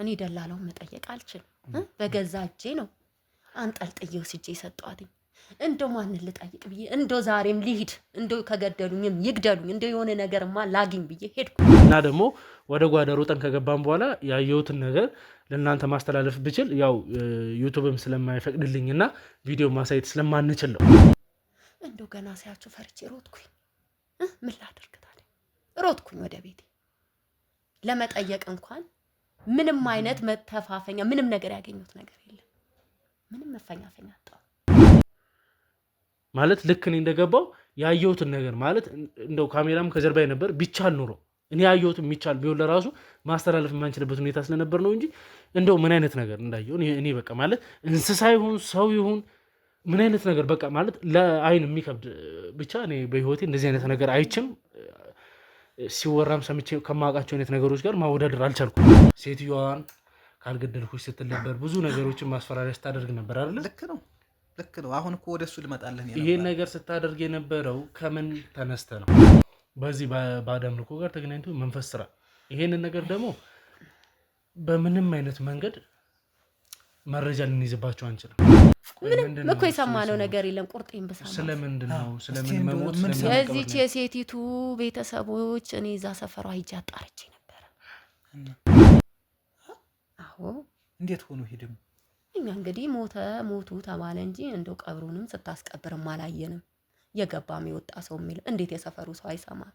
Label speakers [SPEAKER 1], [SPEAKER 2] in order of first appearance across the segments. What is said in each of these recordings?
[SPEAKER 1] እኔ ደላላው መጠየቅ አልችልም በገዛ እጄ ነው አንጠልጥዬው ሲጄ ሰጣውኝ እንደው ማን ልጠይቅ ብዬ እንደው ዛሬም ሊሂድ እንደው ከገደሉኝም ይግደሉኝ እንደው የሆነ ነገርማ ላግኝ ብዬ ሄድኩ
[SPEAKER 2] እና ደግሞ ወደ ጓዳ ሮጠን ከገባን በኋላ ያየሁትን ነገር ለእናንተ ማስተላለፍ ብችል ያው ዩቲዩብም ስለማይፈቅድልኝና ቪዲዮ ማሳየት ስለማንችል ነው
[SPEAKER 1] እንደው ገና ሳያችሁ ፈርቼ ሮጥኩኝ ምን ላድርግ ታዲያ ሮጥኩኝ ወደ ቤቴ ለመጠየቅ እንኳን ምንም አይነት መተፋፈኛ ምንም ነገር ያገኙት ነገር የለም ምንም መፈኛፈኛ አጣው
[SPEAKER 2] ማለት ልክ እኔ እንደገባው ያየሁትን ነገር ማለት እንደው ካሜራም ከጀርባዬ ነበር ቢቻል ኑሮ እኔ ያየሁት የሚቻል ቢሆን ለራሱ ማስተላለፍ የማንችልበት ሁኔታ ስለነበር ነው እንጂ እንደው ምን አይነት ነገር እንዳየው እኔ በቃ ማለት እንስሳ ይሁን ሰው ይሁን ምን አይነት ነገር በቃ ማለት ለአይን የሚከብድ ብቻ እኔ በህይወቴ እንደዚህ አይነት ነገር አይችም ሲወራም ሰምቼ ከማውቃቸው አይነት ነገሮች ጋር ማወዳደር አልቻልኩም ሴትዮዋን ካልገደልኩሽ ስትል ነበር ብዙ ነገሮችን ማስፈራሪያ ስታደርግ ነበር አይደል
[SPEAKER 3] ልክ ነው አሁን እኮ ወደሱ ልመጣልህ ነበር
[SPEAKER 2] ይሄን ነገር ስታደርግ የነበረው ከምን ተነስተ ነው በዚህ ባዳም ልኮ ጋር ተገናኝቶ መንፈስ ስራ ይሄንን ነገር ደግሞ በምንም አይነት መንገድ መረጃ ልንይዝባቸው አንችልም
[SPEAKER 1] ምንም እኮ የሰማነው ነገር የለም ቁርጤን በሰማ
[SPEAKER 2] ስለምንድነው ስለምን መሞት
[SPEAKER 1] የዚህች የሴቲቱ ቤተሰቦች እኔ እዛ ሰፈሯ ሂጅ አጣርቼ ነበር አዎ
[SPEAKER 3] እንዴት ሆኖ ሄደም
[SPEAKER 1] እኛ እንግዲህ ሞቱ ተባለ እንጂ እንደው ቀብሩንም ስታስቀብርም አላየንም የገባም የወጣ ሰው የሚል እንዴት የሰፈሩ ሰው አይሰማም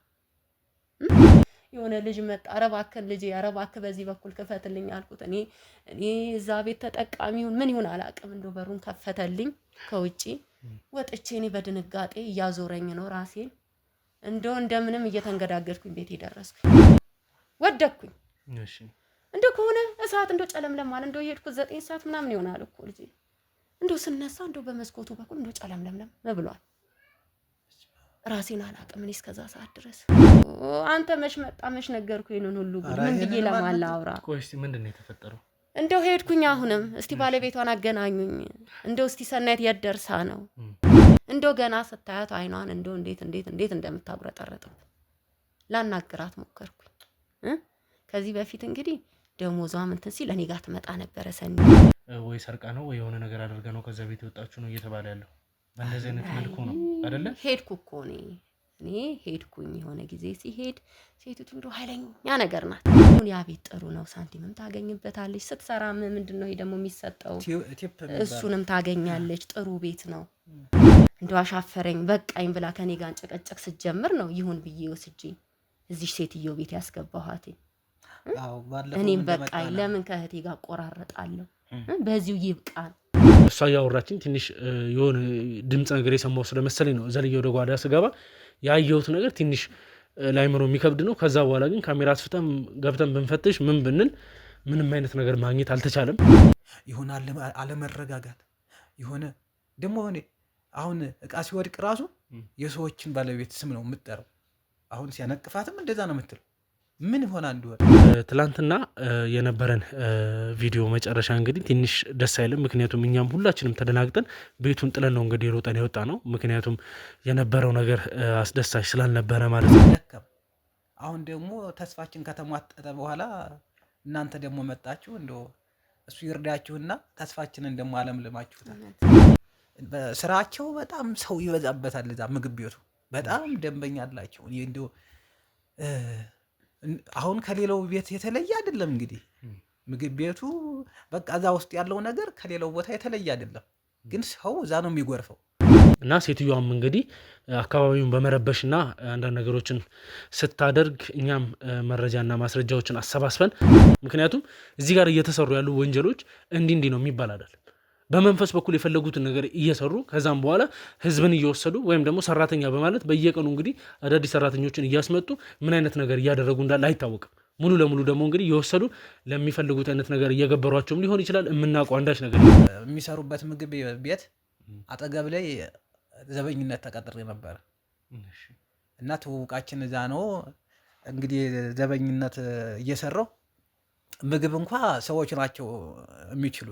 [SPEAKER 1] የሆነ ልጅ መጣ አረባከን ልጅ ያረባከ በዚህ በኩል ከፈትልኝ አልኩት እኔ እዛ ቤት ተጠቃሚውን ምን ይሁን አላቅም እንደው በሩን ከፈተልኝ ከውጪ ወጥቼ እኔ በድንጋጤ ያዞረኝ ነው ራሴን እንደው እንደምንም እየተንገዳገድኩኝ ቤት ይደረስኩኝ ወደኩኝ
[SPEAKER 2] እሺ
[SPEAKER 1] እንደው ከሆነ እሳት እንደው ጨለምለም ማለት እንደው ይሄድኩት 9 ሰዓት ምናምን ይሆናል እኮ ልጅ እንደው ስነሳ እንደው በመስኮቱ በኩል እንደው ጨለምለም ብሏል ራሴን አላቅም እኔ እስከዛ ሰዓት ድረስ አንተ መች መጣ መች ነገርኩኝ ይሄንን ሁሉ ምን ብዬ ለማላ አውራ
[SPEAKER 2] ቆይ እስቲ ምንድነው የተፈጠረው
[SPEAKER 1] እንደው ሄድኩኝ አሁንም እስቲ ባለቤቷን አገናኙኝ እንደው እስቲ ሰናይት ያደርሳ ነው እንደው ገና ስታያት አይኗን እንደው እንዴት እንደምታጉረጠረጠው ላናግራት ሞከርኩኝ ከዚህ በፊት እንግዲህ ደሞዟ እንትን ሲል እኔ ጋር ትመጣ ነበር ሰኒ
[SPEAKER 2] ወይ ሰርቃ ነው ወይ የሆነ ነገር አድርጋ ነው ከዛ ቤት የወጣችሁ ነው እየተባለ ያለው በእንደዚህ አይነት መልኩ ነው አይደለ
[SPEAKER 1] ሄድኩ እኮ እኔ ሄድኩኝ የሆነ ጊዜ ሲሄድ ሴቲቱ እንደው ኃይለኛ ነገር ናት ሁን ያ ቤት ጥሩ ነው ሳንቲምም ታገኝበታለች ስትሰራ ምንድነው ይሄ ደግሞ የሚሰጠው እሱንም ታገኛለች ጥሩ ቤት ነው እንደው አሻፈረኝ በቃኝ ብላ ከኔ ጋር ጨቀጨቅ ስትጀምር ነው ይሁን ብዬ ወስጄ እዚህ ሴትዮ ቤት ያስገባኋት እኔም በቃኝ ለምን ከእህቴ ጋር ቆራረጣለሁ በዚሁ ይብቃል
[SPEAKER 2] እሷ ያወራችኝ ትንሽ የሆነ ድምጽ ነገር የሰማው ስለመሰለኝ ነው ዘልዬ ወደ ጓዳ ስገባ ያየሁት ነገር ትንሽ ላይምሮ የሚከብድ ነው ከዛ በኋላ ግን ካሜራ አስፍተን ገብተን ብንፈትሽ ምን ብንል ምንም አይነት ነገር ማግኘት አልተቻለም
[SPEAKER 3] ይሆናል አለመረጋጋት ይሆነ ደሞ አሁን እቃ ሲወድቅ ራሱ የሰዎችን ባለቤት ስም ነው የምትጠራው አሁን ሲያነቅፋትም እንደዛ ነው የምትለው ምን ሆነ አንዱር
[SPEAKER 2] ትላንትና የነበረን ቪዲዮ መጨረሻ እንግዲህ ትንሽ ደስ አይልም ምክንያቱም እኛም ሁላችንም ተደናግጠን ቤቱን ጥለን ነው እንግዲህ ሮጠን የወጣ ነው ምክንያቱም የነበረው ነገር አስደሳች ስላልነበረ ማለት ነው
[SPEAKER 3] አሁን ደግሞ ተስፋችን ከተሟጠጠ በኋላ እናንተ ደግሞ መጣችሁ እንደው እሱ ይርዳችሁና ተስፋችንን ደግሞ አለምልማችሁታል በስራቸው በጣም ሰው ይበዛበታል እዛ ምግብ ቤቱ በጣም ደንበኛ አላቸው እንደው አሁን ከሌላው ቤት የተለየ አይደለም እንግዲህ ምግብ ቤቱ በቃ እዛ ውስጥ ያለው ነገር ከሌላው ቦታ የተለየ አይደለም ግን ሰው እዛ ነው የሚጎርፈው
[SPEAKER 2] እና ሴትዮዋም እንግዲህ አካባቢውን በመረበሽና አንዳንድ ነገሮችን ስታደርግ እኛም መረጃና ማስረጃዎችን አሰባስበን ምክንያቱም እዚህ ጋር እየተሰሩ ያሉ ወንጀሎች እንዲህ ነው የሚባል አይደል በመንፈስ በኩል የፈለጉትን ነገር እየሰሩ ከዛም በኋላ ህዝብን እየወሰዱ ወይም ደግሞ ሰራተኛ በማለት በየቀኑ እንግዲህ አዳዲስ ሰራተኞችን እያስመጡ ምን አይነት ነገር እያደረጉ እንዳለ አይታወቅም ሙሉ ለሙሉ ደግሞ እንግዲህ እየወሰዱ ለሚፈልጉት አይነት ነገር እየገበሯቸውም ሊሆን ይችላል የምናውቀው አንዳች ነገር
[SPEAKER 3] የሚሰሩበት ምግብ ቤት አጠገብ ላይ ዘበኝነት ተቀጥሬ ነበር እና ትውውቃችን እዛ ነው እንግዲህ ዘበኝነት እየሰራው ምግብ እንኳን ሰዎች ናቸው የሚችሉ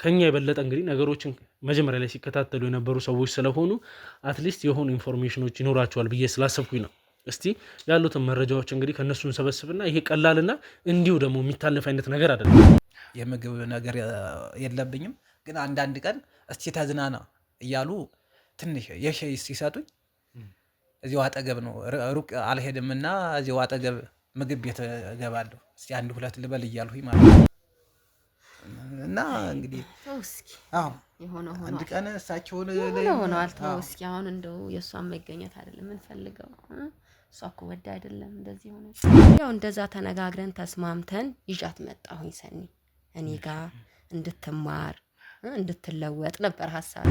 [SPEAKER 2] ከኛ የበለጠ እንግዲህ ነገሮችን መጀመሪያ ላይ ሲከታተሉ የነበሩ ሰዎች ስለሆኑ አትሊስት የሆኑ ኢንፎርሜሽኖች ይኖራቸዋል ብዬ ስላሰብኩኝ ነው እስቲ ያሉትን መረጃዎች እንግዲህ ከነሱን ሰበስብና ይሄ ቀላልና እንዲሁ ደግሞ የሚታለፍ አይነት ነገር አይደለም
[SPEAKER 3] የምግብ ነገር የለብኝም። ግን አንዳንድ ቀን እስቲ ተዝናና እያሉ ትንሽ የሻይ ሲሰጡኝ እዚሁ አጠገብ ነው፣ ሩቅ አልሄድም እና እዚሁ አጠገብ ምግብ ቤት እገባለሁ። እስቲ አንድ ሁለት ልበል እያልሁኝ ማለት ነው። እና እንግዲህ አንድ ቀን እሳቸውን
[SPEAKER 1] ሆነዋል። ተው እስኪ አሁን እንደው የእሷን መገኘት አይደለም የምንፈልገው። እሷ እኮ ወዳ አይደለም እንደዚህ ሆነ። ያው እንደዛ ተነጋግረን ተስማምተን ይዣት መጣሁኝ ሰኒ እኔ ጋር እንድትማር እንድትለወጥ ነበር ሀሳብ።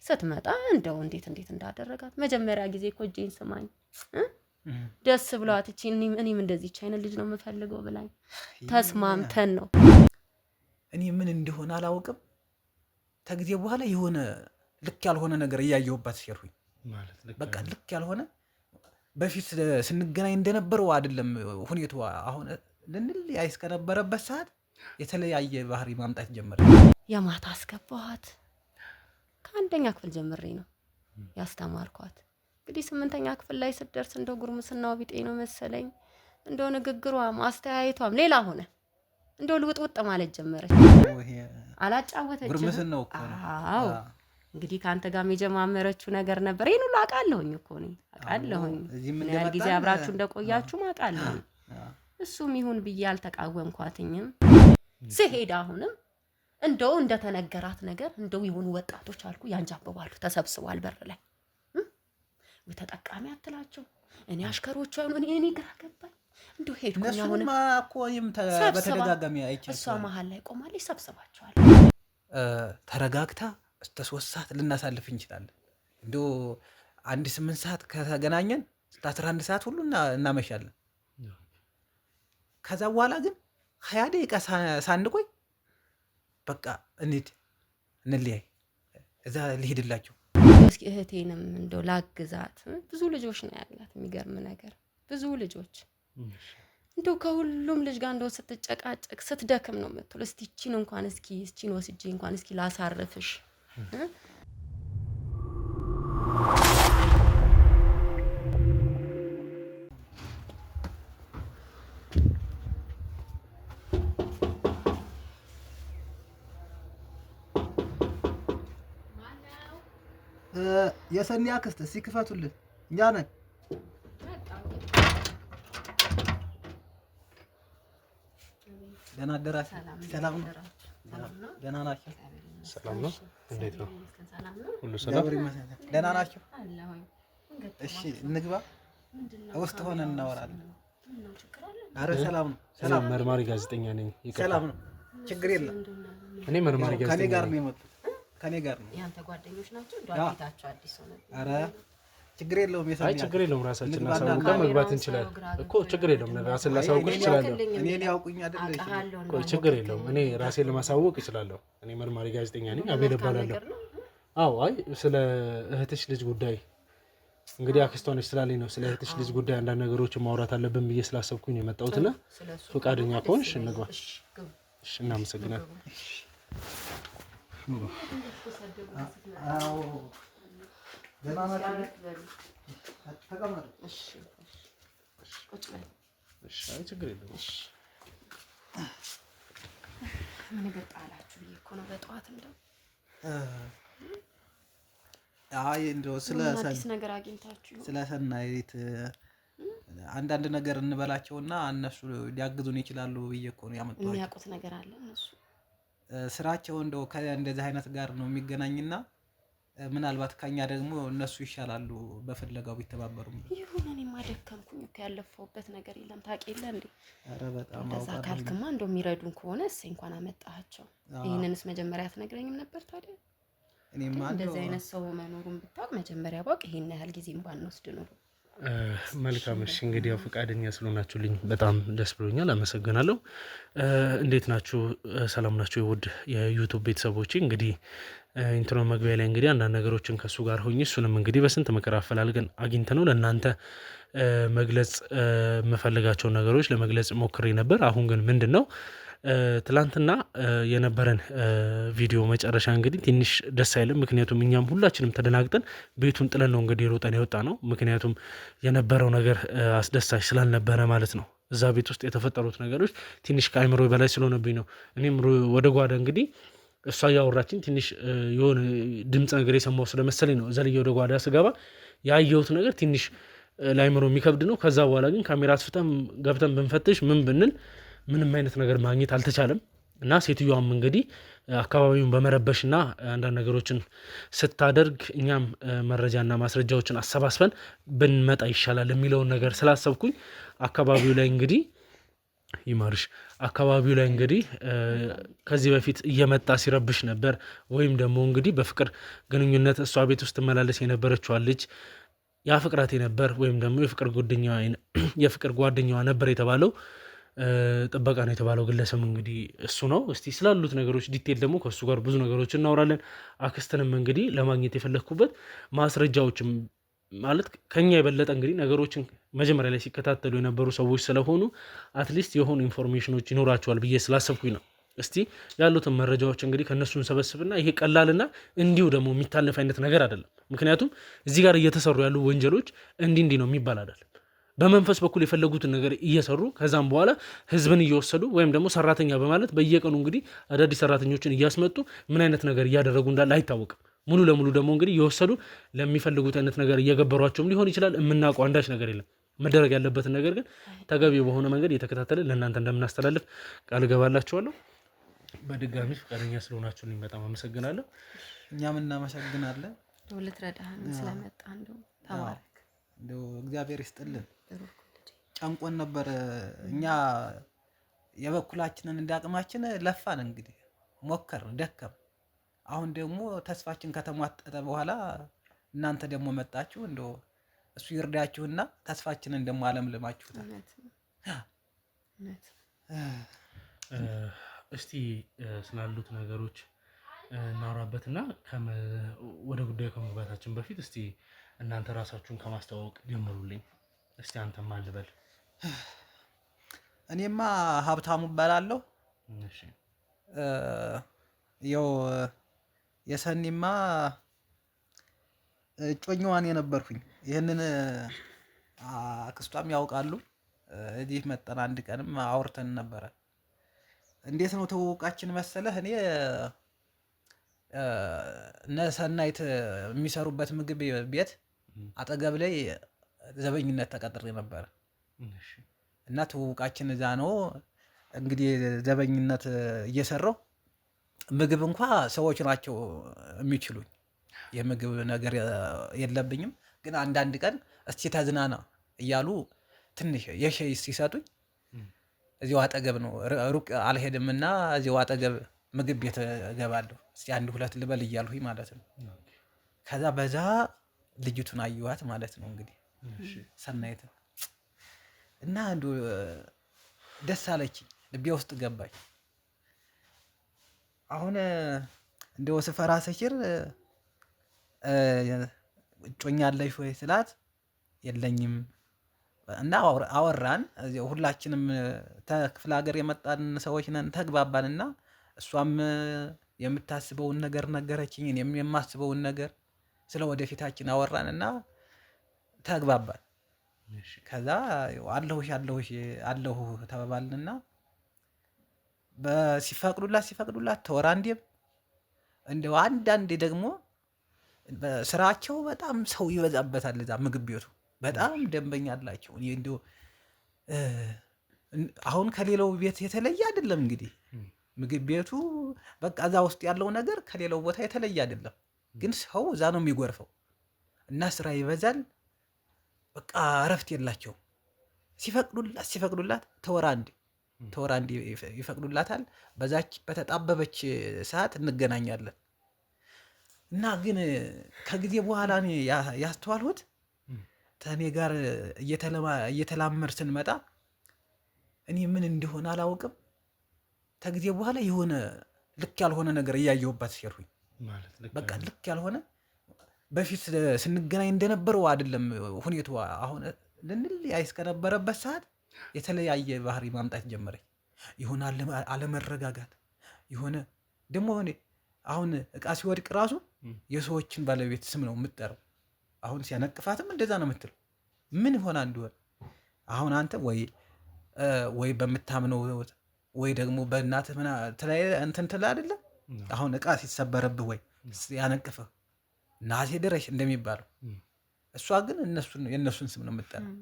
[SPEAKER 1] ስትመጣ እንደው እንዴት እንዳደረጋት መጀመሪያ ጊዜ እኮ እጄን ስማኝ ደስ ብሏት እቺ እኔም እንደዚህ አይነት ልጅ ነው የምፈልገው ብላኝ ተስማምተን ነው።
[SPEAKER 3] እኔ ምን እንደሆነ አላውቅም። ከጊዜ በኋላ የሆነ ልክ ያልሆነ ነገር እያየሁባት ሲርሁኝ በቃ ልክ ያልሆነ በፊት ስንገናኝ እንደነበረው አይደለም ሁኔታዋ። አሁን ልንለያይ እስከነበረበት ሰዓት የተለያየ ባህሪ ማምጣት ጀመረ።
[SPEAKER 1] የማታ አስገባኋት። ከአንደኛ ክፍል ጀምሬ ነው ያስተማርኳት። እንግዲህ 8ኛ ክፍል ላይ ስትደርስ እንደው ጉርምስናው ቢጤ ነው መሰለኝ እንደው ንግግሯ ማስተያየቷም ሌላ ሆነ። እንደው ልውጥውጥ ማለት ጀመረች። አላጫወተችም።
[SPEAKER 3] ጉርምስናው እኮ ነው።
[SPEAKER 1] አዎ እንግዲህ ካንተ ጋር የጀማመረችው ነገር ነበር። ይሄን ሁሉ አውቃለሁኝ እኮ ነው አውቃለሁኝ። ምን ያህል ጊዜ አብራችሁ እንደቆያችሁ አውቃለሁ። እሱም ይሁን ብዬ አልተቃወምኳትኝም። ስሄድ አሁንም እንደው እንደተነገራት ነገር እንደው የሆኑ ወጣቶች አልኩ ያንጃብባሉ ተሰብስቧል በር ላይ ተጠቃሚ አትላቸው እኔ አሽከሮቹ እኔ ግራ ገባኝ። እንደው ሄድኩኝ አሁን
[SPEAKER 3] እኮ በተደጋጋሚ አይቻለሁ።
[SPEAKER 1] እሷ መሀል ላይ ቆማለች። ሰብስባቸዋል።
[SPEAKER 3] ተረጋግታ እስከ 3 ሰዓት ልናሳልፍ እንችላለን። እንደው 8 ሰዓት ከተገናኘን እስከ 11 ሰዓት ሁሉ እናመሻለን። ከዛ በኋላ ግን 20 ደቂቃ ሳንቆይ በቃ እንለያይ፣ እዛ ልሄድላቸው።
[SPEAKER 1] እስኪ እህቴንም እንደው ላግዛት። ብዙ ልጆች ነው ያላት። የሚገርም ነገር ብዙ ልጆች እንደው ከሁሉም ልጅ ጋር እንደው ስትጨቃጨቅ ስትደክም ነው የምትውል። እስቲ እቺን ወስጄ እንኳን እስኪ ላሳርፍሽ።
[SPEAKER 4] የሰኒ አክስት እስኪ ክፈቱልን፣ እኛ ነን።
[SPEAKER 3] ደህና አደራችሁ? ሰላም ነው? ደህና ናችሁ?
[SPEAKER 2] ሰላም ነው? እንዴት ነው? ሁሉ
[SPEAKER 3] ሰላም? ደህና ናችሁ? እሺ እንግባ፣ ውስጥ ሆነን እናወራለን። ኧረ ሰላም ነው። ሰላም።
[SPEAKER 2] መርማሪ ጋዜጠኛ ነኝ።
[SPEAKER 3] ሰላም ነው፣ ችግር የለም።
[SPEAKER 2] እኔ መርማሪ ጋዜጠኛ
[SPEAKER 3] ከኔ ጋር ነው የመጡት። ከኔ ጋር ነው።
[SPEAKER 1] ያንተ ጓደኞች ናቸው? ዳዊታቸው አዲስ ሆነ።
[SPEAKER 3] ኧረ ችግር የለውም።
[SPEAKER 2] አይ ችግር የለውም። ራሳችን አሳውቀን መግባት እንችላለን እኮ ችግር የለውም። ራስን ላሳውቅ እችላለሁ።
[SPEAKER 3] እኔን ያውቁኝ አይደል?
[SPEAKER 2] ቆይ ችግር የለውም። እኔ ራሴን ለማሳወቅ እችላለሁ። እኔ መርማሪ ጋዜጠኛ ነኝ። አቤል እባላለሁ። አዎ አይ ስለ እህትሽ ልጅ ጉዳይ እንግዲህ አክስቷ ነች ስላለኝ ነው። ስለ እህትሽ ልጅ ጉዳይ አንዳንድ ነገሮችን ማውራት አለብን ብዬ ስላሰብኩኝ ነው የመጣሁትና ፈቃደኛ ከሆንሽ እንግባ። እሺ እናመሰግናለን።
[SPEAKER 4] አዎ ደህና ናችሁ? ተቀመጡ።
[SPEAKER 2] አይ ችግር የለውም።
[SPEAKER 1] ምን ገጣላችሁ ብዬ እኮ ነው በጠዋት እንደው
[SPEAKER 3] አይ እንደው
[SPEAKER 1] አዲስ ነገር አግኝታችሁ
[SPEAKER 3] ስለ ሰናይት አንዳንድ ነገር እንበላቸውና እነሱ ሊያግዙን ይችላሉ ብዬ እኮ ነው ያመጣሁት።
[SPEAKER 1] የሚያውቁት ነገር አለ እነሱ
[SPEAKER 3] ስራቸው እንደው ከእንደዚህ አይነት ጋር ነው የሚገናኝና ምናልባት ከኛ ደግሞ እነሱ ይሻላሉ በፍለጋው ቢተባበሩም።
[SPEAKER 1] ይሁን እኔማ ደከምኩኝ እኮ ያለፈውበት ነገር የለም ታውቂ የለ እንዴ?
[SPEAKER 3] ኧረ በጣም
[SPEAKER 1] እንደዛ ካልክማ እንደው የሚረዱን ከሆነ እሰይ እንኳን አመጣሃቸው። ይሄንንስ መጀመሪያ አትነግረኝም ነበር ታዲያ?
[SPEAKER 3] እኔማ
[SPEAKER 1] እንደዚህ አይነት ሰው መኖሩን ብታውቅ መጀመሪያ ባውቅ ይሄን ያህል ጊዜም ባንወስድ ኖሮ።
[SPEAKER 2] መልካም እሺ፣ እንግዲህ ያው ፈቃደኛ ስለሆናችሁልኝ በጣም ደስ ብሎኛል። አመሰግናለሁ። እንዴት ናችሁ? ሰላም ናችሁ? የውድ የዩቱብ ቤተሰቦቼ እንግዲህ ኢንትሮ መግቢያ ላይ እንግዲህ አንዳንድ ነገሮችን ከሱ ጋር ሆኜ እሱንም እንግዲህ በስንት መከራ አፈላልገን አግኝተ ነው ለእናንተ መግለጽ የምፈልጋቸውን ነገሮች ለመግለጽ ሞክሬ ነበር። አሁን ግን ምንድን ነው ትላንትና የነበረን ቪዲዮ መጨረሻ እንግዲህ ትንሽ ደስ አይልም። ምክንያቱም እኛም ሁላችንም ተደናግጠን ቤቱን ጥለን ነው እንግዲህ ሮጠን የወጣ ነው። ምክንያቱም የነበረው ነገር አስደሳች ስላልነበረ ማለት ነው። እዛ ቤት ውስጥ የተፈጠሩት ነገሮች ትንሽ ከአይምሮ በላይ ስለሆነብኝ ነው። እኔም ወደ ጓዳ እንግዲህ እሷ እያወራችኝ ትንሽ የሆነ ድምፅ ነገር የሰማው ስለመሰለኝ ነው ዘልዬ ወደ ጓዳ ስገባ ያየሁት ነገር ትንሽ ለአይምሮ የሚከብድ ነው። ከዛ በኋላ ግን ካሜራ አስፍተን ገብተን ብንፈትሽ ምን ብንል ምንም አይነት ነገር ማግኘት አልተቻለም። እና ሴትዮዋም እንግዲህ አካባቢውን በመረበሽና አንዳንድ ነገሮችን ስታደርግ እኛም መረጃና ማስረጃዎችን አሰባስበን ብንመጣ ይሻላል የሚለውን ነገር ስላሰብኩኝ አካባቢው ላይ እንግዲህ ይማርሽ አካባቢው ላይ እንግዲህ ከዚህ በፊት እየመጣ ሲረብሽ ነበር። ወይም ደግሞ እንግዲህ በፍቅር ግንኙነት እሷ ቤት ውስጥ መላለስ የነበረችዋን ልጅ ያፍቅራት ነበር ወይም ደግሞ የፍቅር ጓደኛዋ ነበር የተባለው ጥበቃ ነው የተባለው ግለሰብ እንግዲህ እሱ ነው። እስቲ ስላሉት ነገሮች ዲቴል ደግሞ ከእሱ ጋር ብዙ ነገሮች እናወራለን። አክስትንም እንግዲህ ለማግኘት የፈለግኩበት ማስረጃዎችም ማለት ከኛ የበለጠ እንግዲህ ነገሮችን መጀመሪያ ላይ ሲከታተሉ የነበሩ ሰዎች ስለሆኑ አትሊስት የሆኑ ኢንፎርሜሽኖች ይኖራቸዋል ብዬ ስላሰብኩኝ ነው። እስቲ ያሉትን መረጃዎች እንግዲህ ከእነሱን ሰበስብና ይሄ ቀላልና እንዲሁ ደግሞ የሚታለፍ አይነት ነገር አይደለም። ምክንያቱም እዚህ ጋር እየተሰሩ ያሉ ወንጀሎች እንዲህ ነው የሚባል አይደለም። በመንፈስ በኩል የፈለጉትን ነገር እየሰሩ ከዛም በኋላ ህዝብን እየወሰዱ ወይም ደግሞ ሰራተኛ በማለት በየቀኑ እንግዲህ አዳዲስ ሰራተኞችን እያስመጡ ምን አይነት ነገር እያደረጉ እንዳለ አይታወቅም። ሙሉ ለሙሉ ደግሞ እንግዲህ እየወሰዱ ለሚፈልጉት አይነት ነገር እየገበሯቸውም ሊሆን ይችላል። የምናውቀው አንዳች ነገር የለም። መደረግ ያለበትን ነገር ግን ተገቢ በሆነ መንገድ እየተከታተልን ለእናንተ እንደምናስተላልፍ ቃል እገባላችኋለሁ። በድጋሚ ፈቃደኛ ስለሆናችሁልኝ በጣም አመሰግናለሁ።
[SPEAKER 3] እኛም እናመሰግናለን።
[SPEAKER 1] ልትረዳህን ስለመጣ እንደው ተባረክ።
[SPEAKER 3] እንደው እግዚአብሔር ይስጥልን። ጨንቆን ነበር። እኛ የበኩላችንን እንዳቅማችን ለፋን፣ እንግዲህ ሞከር ደከም። አሁን ደግሞ ተስፋችን ከተሟጠጠ በኋላ እናንተ ደግሞ መጣችሁ። እንደው እሱ ይርዳችሁና ተስፋችንን ደግሞ አለምልማችሁታል።
[SPEAKER 2] እስቲ ስላሉት ነገሮች እናወራበትና ወደ ጉዳዩ ከመግባታችን በፊት እስቲ እናንተ ራሳችሁን ከማስተዋወቅ ጀምሩልኝ። እስቲ አንተ ማን ልበል?
[SPEAKER 3] እኔማ ሀብታሙ እባላለሁ።
[SPEAKER 2] እሺ።
[SPEAKER 3] ያው የሰኒማ እጮኛዋን የነበርኩኝ ይህንን አክስቷም ያውቃሉ። እዚህ መጠን አንድ ቀንም አውርተን ነበረ። እንዴት ነው ተዋውቃችን መሰለህ? እኔ እነ ሰናይት የሚሰሩበት ምግብ ቤት አጠገብ ላይ ዘበኝነት ተቀጥሬ ነበረ እና ተዋውቃችን እዛ ነው። እንግዲህ ዘበኝነት እየሰራው ምግብ እንኳ ሰዎች ናቸው የሚችሉኝ። የምግብ ነገር የለብኝም፣ ግን አንዳንድ ቀን እስቲ ተዝናና እያሉ ትንሽ የሸይ ሲሰጡኝ እዚሁ አጠገብ ነው፣ ሩቅ አልሄድም እና እዚሁ አጠገብ ምግብ ቤት እገባለሁ። እስቲ አንድ ሁለት ልበል እያልሁኝ ማለት ነው። ከዛ በዛ ልጅቱን አየኋት ማለት ነው እንግዲህ ሰናይት እና አንዱ ደስ አለችኝ፣ ልቤ ውስጥ ገባች። አሁን እንደው ስፈራ ስችር እጮኛ አለሽ ወይ ስላት የለኝም እና አወራን። ሁላችንም ከክፍለ ሀገር የመጣን ሰዎች ነን፣ ተግባባንና እሷም የምታስበውን ነገር ነገረችኝ፣ እኔም የማስበውን ነገር ስለ ወደፊታችን አወራንና ተግባባን። ከዛ አለሁ ተባባልንና ሲፈቅዱላት ተወራ። እንደው አንዳንዴ ደግሞ ስራቸው በጣም ሰው ይበዛበታል። እዛ ምግብ ቤቱ በጣም ደንበኛ አላቸው። እንደው አሁን ከሌላው ቤት የተለየ አይደለም። እንግዲህ ምግብ ቤቱ በቃ እዛ ውስጥ ያለው ነገር ከሌላው ቦታ የተለየ አይደለም። ግን ሰው እዛ ነው የሚጎርፈው እና ስራ ይበዛል። በቃ እረፍት የላቸው። ሲፈቅዱላት ተወራ እንዲ ይፈቅዱላታል። በዛች በተጣበበች ሰዓት እንገናኛለን እና ግን ከጊዜ በኋላ እኔ ያስተዋልሁት ከእኔ ጋር እየተላመድ ስንመጣ እኔ ምን እንደሆነ አላውቅም። ከጊዜ በኋላ የሆነ ልክ ያልሆነ ነገር እያየሁባት ሲሄድኩኝ በቃ ልክ ያልሆነ በፊት ስንገናኝ እንደነበረው አይደለም ሁኔታዋ። አሁን ልንለያይ እስከነበረበት ሰዓት የተለያየ ባህሪ ማምጣት ጀመረች። የሆነ አለመረጋጋት፣ የሆነ ደግሞ አሁን እቃ ሲወድቅ ራሱ የሰዎችን ባለቤት ስም ነው የምትጠራው። አሁን ሲያነቅፋትም እንደዛ ነው የምትለው። ምን ሆና እንደሆነ አሁን አንተ ወይ ወይ በምታምነው ወይ ደግሞ በእናትህ ተለያየ እንትን ትል አይደለ? አሁን እቃ ሲሰበርብህ ወይ ያነቅፍህ እናቴ ድረሽ እንደሚባለው እሷ ግን የእነሱን ስም ነው የምጠራው።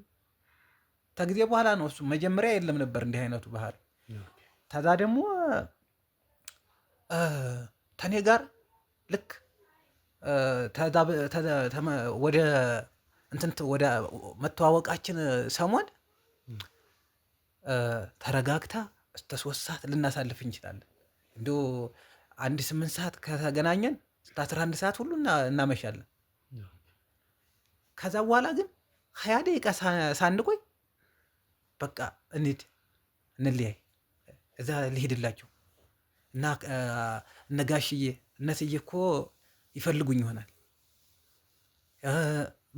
[SPEAKER 3] ከጊዜ በኋላ ነው እሱ መጀመሪያ የለም ነበር እንዲህ አይነቱ ባህሪ። ከዛ ደግሞ ተኔ ጋር ልክ ወደ መተዋወቃችን ሰሞን ተረጋግታ እስከ 3 ሰዓት ልናሳልፍ እንችላለን። እንዲ 8 ሰዓት ከተገናኘን እስከ 11 ሰዓት ሁሉ እናመሻለን። ከዛ በኋላ ግን 20 ደቂቃ ሳንቆይ በቃ እንለያይ፣ እዛ ልሄድላቸው እና እነጋሽዬ እነትዬ እኮ ይፈልጉኝ ይሆናል።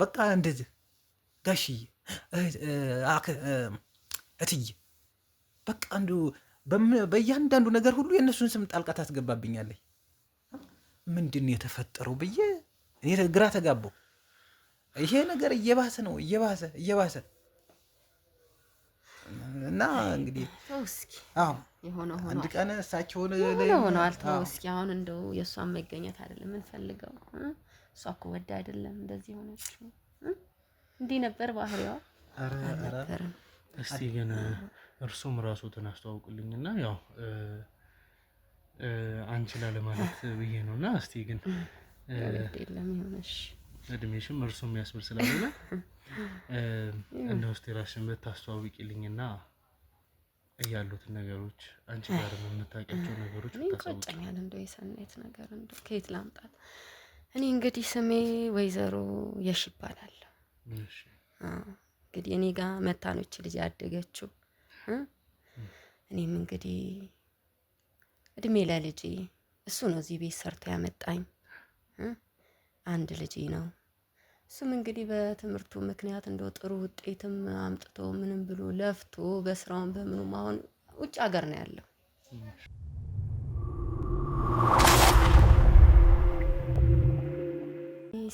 [SPEAKER 3] በቃ እንደዚህ ጋሽዬ እትዬ በቃ በእያንዳንዱ ነገር ሁሉ የእነሱን ስም ጣልቃ ታስገባብኛለች። ምንድን ነው የተፈጠረው ብዬ እኔ ግራ ተጋባው። ይሄ ነገር እየባሰ ነው እየባሰ እና እንግዲህ
[SPEAKER 1] የሆነ ሆኖ
[SPEAKER 3] አንድ ቀን እሳቸውን
[SPEAKER 1] ሆነዋል። ተው እስኪ አሁን እንደው የእሷን መገኘት አይደለም የምንፈልገው። እሷ እኮ ወዳ አይደለም እንደዚህ ሆነችው። እንዲህ ነበር ባህሪዋ አልነበረም።
[SPEAKER 2] እስቲ ግን እርሱም ራሱትን አስተዋውቁልኝና ያው አንቺ ላለማለት ብዬ ነውና እስቲ ግን
[SPEAKER 1] የለም ይሆነሽ
[SPEAKER 2] እድሜሽም እርሱም ያስብል ስለሆነ እንደው እስቲ ራስሽን ብታስተዋውቂልኝና ያሉትን ነገሮች አንቺ ጋር የምታውቂያቸው ነገሮች
[SPEAKER 1] ይቆጨኛል። እንደው የሰናይት ነገር እንደው ከየት ላምጣት? እኔ እንግዲህ ስሜ ወይዘሮ የሽ ይባላል።
[SPEAKER 2] እሺ
[SPEAKER 1] እንግዲህ እኔ ጋር መታኖች ልጅ ያደገችው እኔም እንግዲህ እድሜ ለልጄ እሱ ነው እዚህ ቤት ሰርቶ ያመጣኝ። አንድ ልጄ ነው። እሱም እንግዲህ በትምህርቱ ምክንያት እንደው ጥሩ ውጤትም አምጥቶ ምንም ብሎ ለፍቶ በስራውን በምኑም አሁን ውጭ ሀገር ነው ያለው።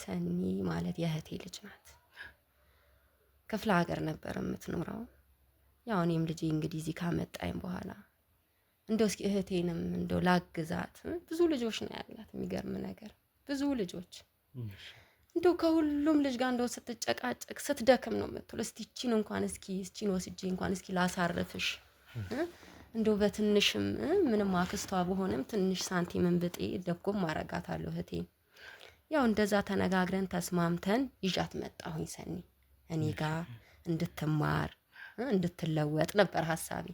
[SPEAKER 1] ሰኒ ማለት የእህቴ ልጅ ናት። ክፍለ ሀገር ነበር የምትኖረው። ያው እኔም ልጄ እንግዲህ እዚህ ካመጣኝ በኋላ እንደው እስኪ እህቴንም እንደው ላግዛት። ብዙ ልጆች ነው ያላት። የሚገርም ነገር ብዙ ልጆች እንደው ከሁሉም ልጅ ጋር እንደው ስትጨቃጨቅ ስትደክም ነው የምትውል። እስቲ እቺን ወስጄ እንኳን እስኪ ላሳርፍሽ እንደው በትንሽም ምንም አክስቷ በሆነም ትንሽ ሳንቲምን ብጤ ደጎም ማረጋታለሁ እህቴን። ያው እንደዛ ተነጋግረን ተስማምተን ይዣት መጣሁኝ ሰኒ እኔ ጋር እንድትማር እንድትለወጥ ነበር ሀሳቤ።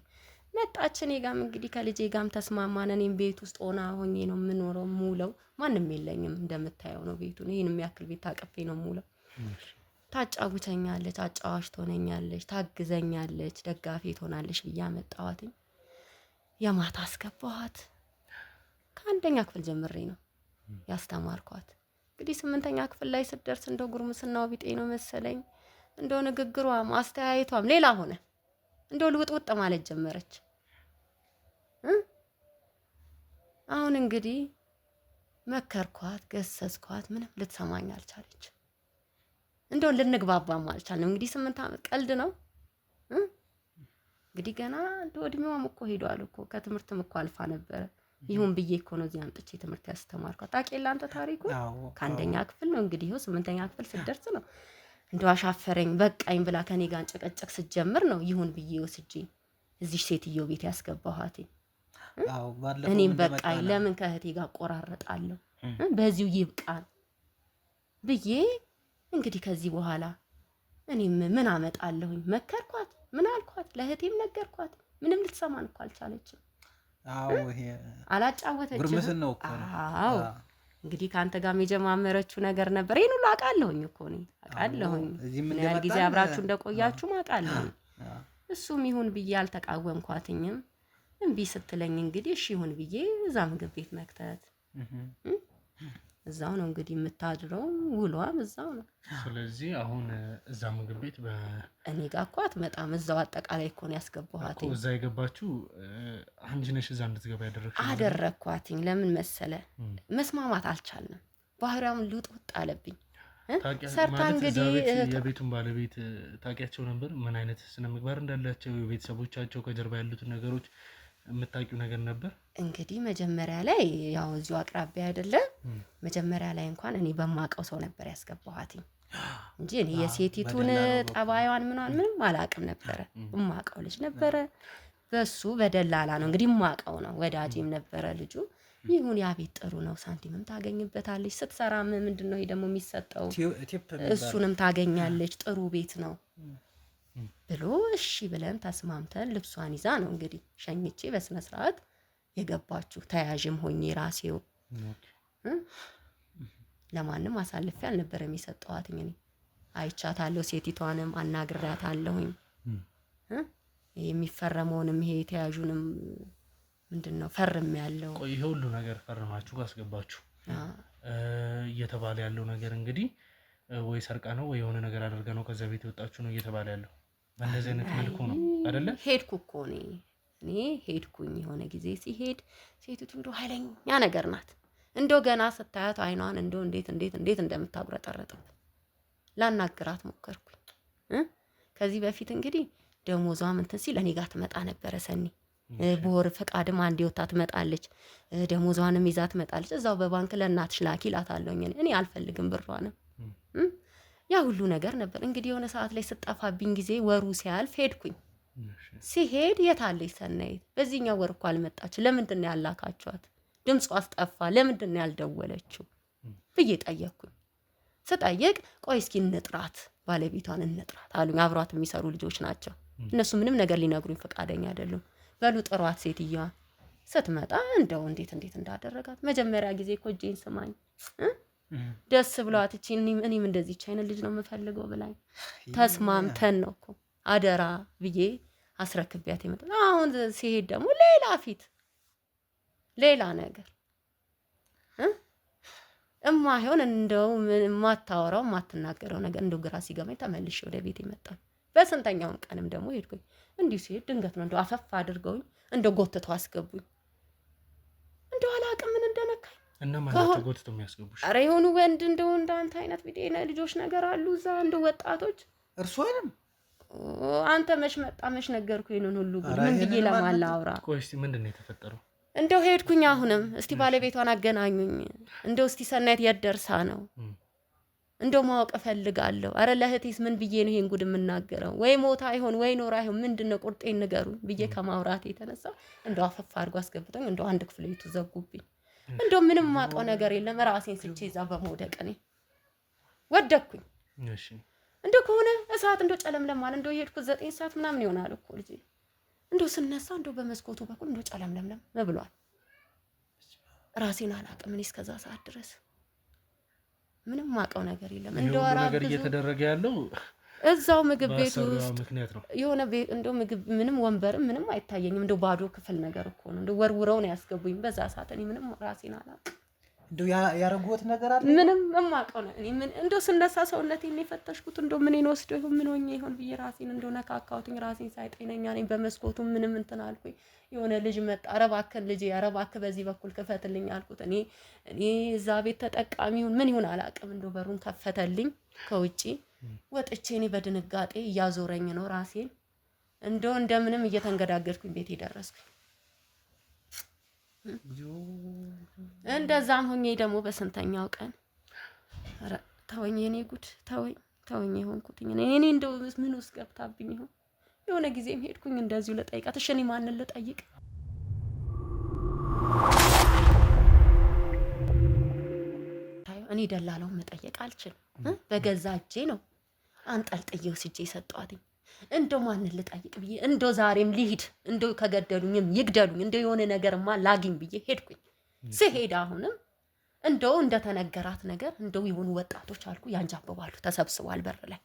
[SPEAKER 1] መጣች እኔ ጋርም እንግዲህ ከልጄ ጋርም ተስማማን። እኔም ቤት ውስጥ ሆኜ ነው የምኖረው ሙለው። ማንም የለኝም እንደምታየው ነው ቤቱን። ይሄን የሚያክል ቤት ታቅፌ ነው ሙለው። ታጫውተኛለች፣ አጫዋች ትሆነኛለች፣ ታግዘኛለች፣ ደጋፊ ትሆናለች ብዬ አመጣኋትኝ። የማታ አስገባኋት። ከአንደኛ ክፍል ጀምሬ ነው ያስተማርኳት። እንግዲህ 8ኛ ክፍል ላይ ስትደርስ እንደው ጉርምስናው ቢጤ ነው መሰለኝ እንደው ንግግሯ ማስተያየቷም ሌላ ሆነ። እንደው ልውጥውጥ ማለት ጀመረች። አሁን እንግዲህ መከርኳት፣ ገሰጽኳት፣ ምንም ልትሰማኝ አልቻለች። እንደው ልንግባባም አልቻልንም። እንግዲህ 8 ዓመት ቀልድ ነው እንግዲህ ገና እንደው እድሜዋም እኮ ሄዷል እኮ ከትምህርትም እኮ አልፋ ነበረ። ይሁን ብዬ እኮ ነው እዚህ አምጥቼ ትምህርት ያስተማርኳት። ታውቂያለሽ አንተ ታሪኩ ከአንደኛ ክፍል ነው እንግዲህ ይኸው 8ኛ ክፍል ስትደርስ ነው እንደው አሻፈረኝ በቃኝ ብላ ከኔ ጋር ጨቀጨቅ ስትጀምር ነው ይሁን ብዬ ወስጄ እዚህ ሴትዮ ቤት ያስገባኋት። እኔም በቃኝ ለምን ከእህቴ ጋር ቆራረጣለሁ በዚሁ ይብቃል ብዬ እንግዲህ ከዚህ በኋላ እኔም ምን አመጣለሁኝ መከርኳት። ምን አልኳት? ለእህቴም ነገርኳት። ምንም ልትሰማን እኮ አልቻለችም።
[SPEAKER 3] ይሄ
[SPEAKER 1] አላጫወተችም።
[SPEAKER 3] ጉርምስን ነው እኮ።
[SPEAKER 1] እንግዲህ ከአንተ ጋር የጀማመረችው ነገር ነበር። ይሄን ሁሉ አውቃለሁኝ እኮ እኔ አውቃለሁኝ። ምን ያህል ጊዜ አብራችሁ እንደቆያችሁ አውቃለሁኝ። እሱም ይሁን ብዬ አልተቃወምኳትኝም። እምቢ ስትለኝ እንግዲህ እሺ ይሁን ብዬ እዛ ምግብ ቤት መክተት እዛው ነው እንግዲህ የምታድረው። ውሏም እዛው ነው።
[SPEAKER 2] ስለዚህ አሁን እዛ ምግብ ቤት
[SPEAKER 1] እኔ ጋር እኮ አትመጣም። እዛው አጠቃላይ እኮ ነው ያስገባኋት።
[SPEAKER 2] እዛ የገባችሁ አንቺ ነሽ እዛ እንድትገባ ያደረግሽው?
[SPEAKER 1] አደረግኳትኝ። ለምን መሰለ መስማማት አልቻልንም። ባህሪያውን ልውጥውጥ አለብኝ። ሰርታ እንግዲህ
[SPEAKER 2] የቤቱን ባለቤት ታውቂያቸው ነበር? ምን አይነት ስነ ምግባር እንዳላቸው ቤተሰቦቻቸው ከጀርባ ያሉትን ነገሮች የምታውቂው ነገር ነበር?
[SPEAKER 1] እንግዲህ መጀመሪያ ላይ ያው እዚሁ አቅራቢያ አይደለ? መጀመሪያ ላይ እንኳን እኔ በማውቀው ሰው ነበር ያስገባኋት እንጂ እኔ የሴቲቱን ጠባዩን ምንም አላውቅም ነበረ። የማውቀው ልጅ ነበረ። በሱ በደላላ ነው እንግዲህ የማውቀው ነው። ወዳጄም ነበረ ልጁ። ይሁን ያ ቤት ጥሩ ነው፣ ሳንቲምም ታገኝበታለች። ስትሰራ ምንድነው ይሄ ደግሞ የሚሰጠው እሱንም ታገኛለች። ጥሩ ቤት ነው ብሎ እሺ ብለን ተስማምተን ልብሷን ይዛ ነው እንግዲህ ሸኝቼ በስነ ስርዓት የገባችሁ። ተያዥም ሆኜ ራሴው ለማንም አሳልፌ አልነበረም የሰጠኋትኝ። እኔ አይቻታለሁ፣ ሴቲቷንም አናግሬያታለሁኝ። የሚፈረመውንም ይሄ ተያዡንም ምንድነው ፈርም ያለው።
[SPEAKER 2] ቆይ ይሄ ሁሉ ነገር ፈርማችሁ ካስገባችሁ እየተባለ ያለው ነገር እንግዲህ ወይ ሰርቃ ነው ወይ የሆነ ነገር አድርጋ ነው ከዛ ቤት የወጣችሁ ነው እየተባለ ያለው። በእንደዚህ አይነት መልኩ ነው አይደለ?
[SPEAKER 1] ሄድኩ እኮ እኔ ሄድኩኝ። የሆነ ጊዜ ሲሄድ ሴቲቱ እንደው ኃይለኛ ነገር ናት። እንደው ገና ስታያት አይኗን እንደው እንዴት እንደምታጉረጠረጥበት ላናግራት ሞከርኩኝ። ከዚህ በፊት እንግዲህ ደሞዟ እንትን ሲል እኔ ጋር ትመጣ ነበረ ሰኒ። በወር ፈቃድም አንዴ ወጣ ትመጣለች። ደሞዟንም ይዛ ትመጣለች። እዛው በባንክ ለእናትሽ ላኪ እላታለሁኝ። እኔ አልፈልግም ብሯንም። ያ ሁሉ ነገር ነበር። እንግዲህ የሆነ ሰዓት ላይ ስጠፋብኝ ጊዜ ወሩ ሲያልፍ ሄድኩኝ። ሲሄድ የታለች ሰናይት? በዚህኛው ወር እኮ አልመጣች። ለምንድን ነው ያላካችኋት? ድምጿ አስጠፋ። ለምንድን ነው ያልደወለችው ብዬ ጠየቅኩኝ። ስጠይቅ ቆይ እስኪ እንጥራት፣ ባለቤቷን እንጥራት አሉኝ። አብሯት የሚሰሩ ልጆች ናቸው። እነሱ ምንም ነገር ሊነግሩኝ ፈቃደኛ አይደሉም። በሉ ጥሯት ሴትዮዋ። ስትመጣ እንደው እንዴት እንዳደረጋት መጀመሪያ ጊዜ እኮ እጄን ስማኝ ደስ ብሏት እኔም እንደዚህች አይነት ልጅ ነው የምፈልገው ብላኝ ተስማምተን ነው እኮ አደራ ብዬ አስረክቢያት የመጣ። አሁን ሲሄድ ደግሞ ሌላ ፊት ሌላ ነገር እማይሆን እንደው የማታወራው የማትናገረው ነገር እንደው ግራ ሲገባኝ ተመልሼ ወደ ቤት የመጣሁ። በስንተኛውም ቀንም ደግሞ ሄድኩኝ። እንዲሁ ሲሄድ ድንገት ነው እንደው አፈፍ አድርገውኝ እንደው ጎትተው አስገቡኝ። እንደው አላውቅም ምን እንደነካኝ።
[SPEAKER 2] እና ማለት ጎትተው የሚያስገቡሽ?
[SPEAKER 1] ኧረ የሆኑ ወንድ እንደው እንዳንተ አይነት ቢጤና ልጆች ነገር አሉ እዛ እንደው ወጣቶች።
[SPEAKER 3] እርሶንም
[SPEAKER 1] አንተ መች መጣ መች ነገርኩ ይሄንን ሁሉ ግን ምን ብዬ ለማላውራ?
[SPEAKER 2] ቆይ እስቲ ምንድነው የተፈጠረው?
[SPEAKER 1] እንደው ሄድኩኝ። አሁንም እስቲ ባለቤቷን አገናኙኝ። እንደው እስቲ ሰናይት የት ደርሳ ነው እንደው ማወቅ እፈልጋለሁ። አረ ለእህቴስ ምን ብዬ ነው ይሄን ጉድ የምናገረው? ወይ ሞታ አይሆን ወይ ኖራ አይሆን ምንድነው ቁርጤን ንገሩኝ ብዬ ከማውራት የተነሳ እንደው አፈፍ አድርጎ አስገብቶኝ እንደው አንድ ክፍል ቤቱ ዘጉብኝ። እንደው ምንም ማውቀው ነገር የለም። ራሴን ስቼ እዛ በመውደቅ እኔ ወደቅኩኝ።
[SPEAKER 2] እሺ
[SPEAKER 1] እንደው ከሆነ እሳት እንደው ጨለምለም አለ። እንደው የሄድኩት 9 ሰዓት ምናምን ይሆናል እኮ ልጄ። እንደው ስነሳ እንደው በመስኮቱ በኩል እንደው ጨለምለም ብሏል። ራሴን አላውቅም እኔ እስከዛ ሰዓት ድረስ ምንም ማውቀው ነገር የለም። እንደው
[SPEAKER 2] ነገር እየተደረገ ያለው
[SPEAKER 1] እዛው ምግብ ቤት ውስጥ
[SPEAKER 2] ምክንያት ነው።
[SPEAKER 1] የሆነ እንደው ምግብ ምንም ወንበርም ምንም አይታየኝም። እንደው ባዶ ክፍል ነገር እኮ ነው። እንደው ወርውረው ነው ያስገቡኝ። በዛ ሰዓት እኔ ምንም ራሴን አላውቅም።
[SPEAKER 3] እንደው ያረጉት ነገር አለ
[SPEAKER 1] ምንም የማውቀው ነው እኔ ምን እንደው ስነሳ ሰውነቴን ነው የፈተሽኩት። እንደው ምን ወስደው ይሁን ምን ሆኜ ይሁን ብዬ ራሴን እንደው ነካካውትኝ። ራሴን ሳይጤነኛ ነኝ። በመስኮቱ ምንም እንትን አልኩኝ። የሆነ ልጅ መጣ። ኧረ እባክህ ልጄ፣ ኧረ እባክህ በዚህ በኩል ክፈትልኝ አልኩት። እኔ እዛ ቤት ተጠቃሚ ይሁን ምን ይሁን አላውቅም። እንደው በሩን ከፈተልኝ ከውጪ ወጥቼ እኔ በድንጋጤ እያዞረኝ ነው ራሴን። እንደው እንደምንም እየተንገዳገድኩኝ ቤት ደረስኩኝ። እንደዛም ሆኜ ደግሞ በስንተኛው ቀን ኧረ ተወኝ የኔ ጉድ ተወኝ የሆንኩትኝ እኔ እንደው ምን ውስጥ ገብታብኝ ይሆን? የሆነ ጊዜም ሄድኩኝ እንደዚሁ ልጠይቃት። እሺ እኔ ማንን ልጠይቅ? እኔ ደላላውን መጠየቅ አልችልም። በገዛ እጄ ነው አንጠልጥዬው ስጄ ሰጧትኝ። እንደው ማንን ልጠይቅ ብዬ እንደው ዛሬም ልሂድ፣ እንደው ከገደሉኝም ይግደሉኝ፣ እንደው የሆነ ነገርማ ላግኝ ብዬ ሄድኩኝ። ስሄድ አሁንም እንደው እንደተነገራት ነገር እንደው የሆኑ ወጣቶች አልኩ ያንጃብባሉ፣ ተሰብስቧል በር ላይ።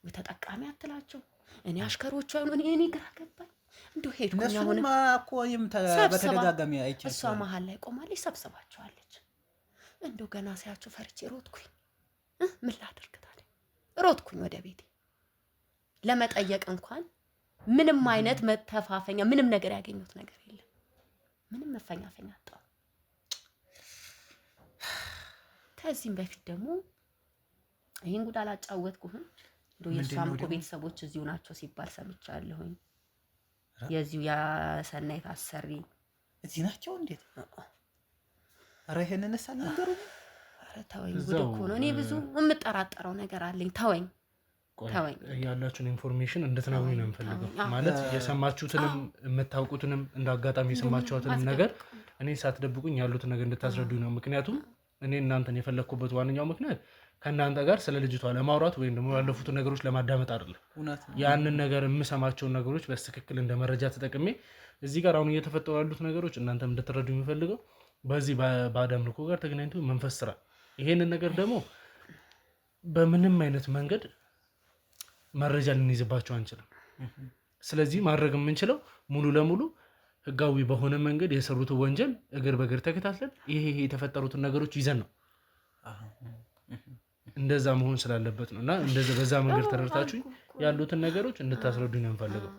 [SPEAKER 1] ወይ ተጠቃሚ አትላቸው እኔ አሽከሮቹ አይሆኑ እኔ ግራ ገባኝ። እንደው ሄድኩኝ። አሁንም
[SPEAKER 3] እኮ በተደጋጋሚ አይቻለሁ።
[SPEAKER 1] እሷ መሀል ላይ ቆማለች፣ ሰብስባቸዋለች። እንደው ገና ሳያቸው ፈርቼ ሮጥኩኝ። ምን ላድርግ ታዲያ? ሮጥኩኝ ወደ ቤቴ ለመጠየቅ እንኳን ምንም አይነት መተፋፈኛ ምንም ነገር ያገኙት ነገር የለም። ምንም መፈኛፈኛ አጣሁ። ከዚህም በፊት ደግሞ ይሄን ጉድ አላጫወትኩህም። እንደው የሷም እኮ ቤተሰቦች እዚሁ ናቸው ሲባል ሰምቻለሁኝ። የዚሁ ያሰናይት አሰሪ
[SPEAKER 3] እዚህ ናቸው። እንዴት? ኧረ ይሄንንስ አልነገሩኝም።
[SPEAKER 1] ኧረ ተወኝ፣ ጉድ እኮ ነው። እኔ ብዙ የምጠራጠረው ነገር አለኝ። ተወኝ
[SPEAKER 2] ያላችሁን ኢንፎርሜሽን እንድትነግሩኝ ነው የምፈልገው። ማለት የሰማችሁትንም የምታውቁትንም እንደ አጋጣሚ የሰማችኋትንም ነገር እኔ ሳትደብቁኝ ያሉትን ነገር እንድታስረዱኝ ነው። ምክንያቱም እኔ እናንተን የፈለግኩበት ዋነኛው ምክንያት ከእናንተ ጋር ስለ ልጅቷ ለማውራት ወይም ደግሞ ያለፉትን ነገሮች ለማዳመጥ አይደለም። ያንን ነገር የምሰማቸውን ነገሮች በትክክል እንደ መረጃ ተጠቅሜ እዚህ ጋር አሁን እየተፈጠሩ ያሉት ነገሮች እናንተም እንድትረዱ የሚፈልገው በዚህ ባዕድ አምልኮ ጋር ተገናኝቶ መንፈስ ስራ፣ ይሄንን ነገር ደግሞ በምንም አይነት መንገድ መረጃ ልንይዝባቸው አንችልም። ስለዚህ ማድረግ የምንችለው ሙሉ ለሙሉ ህጋዊ በሆነ መንገድ የሰሩትን ወንጀል እግር በእግር ተከታትለን ይሄ የተፈጠሩትን ነገሮች ይዘን ነው እንደዛ መሆን ስላለበት ነው። እና እንደዛ በዛ መንገድ ተረድታችሁ ያሉትን ነገሮች እንድታስረዱኝ ነው የምፈልገው።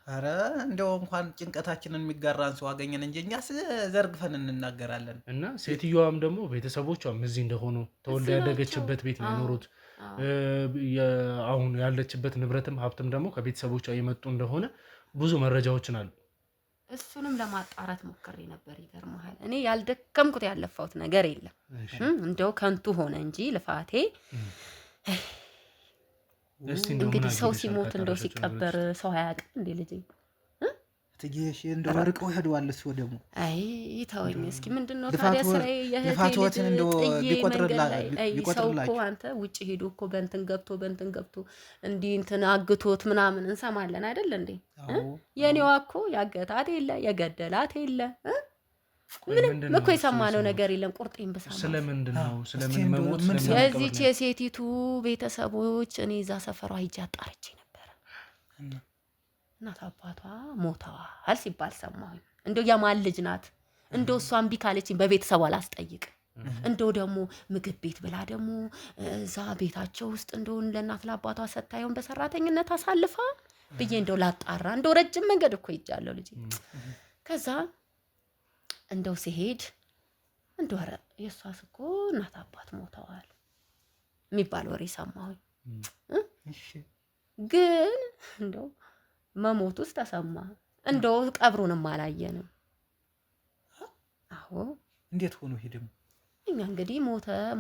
[SPEAKER 3] ኧረ እንደው እንኳን ጭንቀታችንን የሚጋራን ሰው አገኘን እንጂ እኛስ ዘርግፈን እንናገራለን።
[SPEAKER 2] እና ሴትዮዋም ደግሞ ቤተሰቦቿም እዚህ እንደሆኑ ተወልዳ ያደገችበት ቤት ነው የኖሩት። አሁን ያለችበት ንብረትም ሀብትም ደግሞ ከቤተሰቦቿ የመጡ እንደሆነ ብዙ መረጃዎችን አሉ።
[SPEAKER 1] እሱንም ለማጣራት ሞክሬ ነበር። ይገርምሃል፣ እኔ ያልደከምኩት ያለፋሁት ነገር የለም። እንደው ከንቱ ሆነ እንጂ ልፋቴ። እንግዲህ ሰው ሲሞት እንደው ሲቀበር ሰው አያውቅም እንዴ ልጄ?
[SPEAKER 3] ትጌሽ እንደው ርቀው ሄደዋል። እሱ ደግሞ
[SPEAKER 1] አይ ተወኝ እስኪ። ምንድነው ታዲያ ስራዬ? የህቴ እንደው ሰው እኮ አንተ ውጭ ሄዶ እኮ በእንትን ገብቶ እንዲህ እንትን አግቶት ምናምን እንሰማለን አይደል እንዴ? የኔዋ እኮ ያገታት የለ የገደላት የለ ምንም እኮ የሰማነው ነገር የለም። ቁርጤን በሰማ
[SPEAKER 2] ስለምንድነው ስለምን መሞት
[SPEAKER 1] የዚህች የሴቲቱ ቤተሰቦች እኔ እዛ ሰፈሯ ሂጅ አጣርቼ ነበረ። እናት አባቷ ሞተዋል ሲባል ሰማሁኝ። እንደው የማን ልጅ ናት? እንደው እሷ እምቢ ካለችኝ በቤተሰቧ ላስጠይቅ። እንደው ደግሞ ምግብ ቤት ብላ ደግሞ እዛ ቤታቸው ውስጥ እንደው ለእናት ለአባቷ ሰታየውን በሰራተኝነት አሳልፋ ብዬ እንደው ላጣራ። እንደው ረጅም መንገድ እኮ ሂጃለሁ ልጅ። ከዛ እንደው ሲሄድ እንደው ኧረ የእሷስ እኮ እናት አባት ሞተዋል የሚባል ወሬ ሰማሁኝ። ግን እንደው መሞት ውስጥ ተሰማ። እንደው ቀብሩንም አላየንም። አዎ
[SPEAKER 3] እንዴት ሆኖ ሄደም?
[SPEAKER 1] እኛ እንግዲህ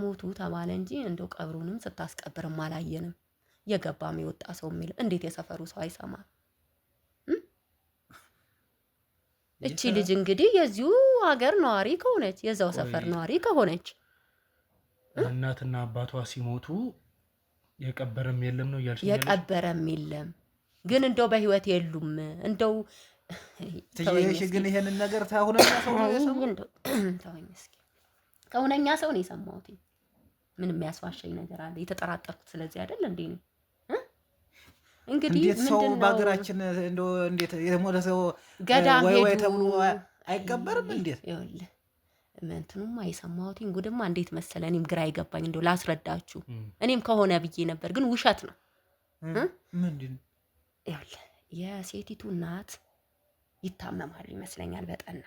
[SPEAKER 1] ሞቱ ተባለ እንጂ እንደው ቀብሩንም ስታስቀብርም አላየንም። የገባም የወጣ ሰው የሚል እንዴት የሰፈሩ ሰው አይሰማም? እቺ ልጅ እንግዲህ የዚሁ ሀገር ነዋሪ ከሆነች የዛው ሰፈር ነዋሪ ከሆነች
[SPEAKER 2] እናትና አባቷ ሲሞቱ የቀበረም የለም ነው ያልሽ?
[SPEAKER 1] የቀበረም የለም ግን እንደው በህይወት የሉም። እንደው
[SPEAKER 3] ትይሽ ግን ይሄንን ነገር ታሁነኛ ሰው ነው የሰማው?
[SPEAKER 1] ተወኝ እስኪ። ከሁነኛ ሰው ነው የሰማሁት። ምንም ያስዋሸኝ ነገር አለ የተጠራጠርኩት ስለዚህ አይደል እንዴ ነው? እንግዲህ
[SPEAKER 3] እንዴት ሰው በአገራችን እንደው እንዴት የሞተ ሰው
[SPEAKER 1] ገዳም
[SPEAKER 3] ወይ ተብሎ አይቀበርም? እንዴት
[SPEAKER 1] ይኸውልህ እንትኑማ የሰማሁትኝ ጉድማ እንዴት መሰለ፣ እኔም ግራ ይገባኝ። እንደው ላስረዳችሁ። እኔም ከሆነ ብዬ ነበር ግን ውሸት ነው።
[SPEAKER 3] ምንድን ነው?
[SPEAKER 1] ይኸውልህ የሴቲቱ እናት ይታመማሉ ይመስለኛል በጠና።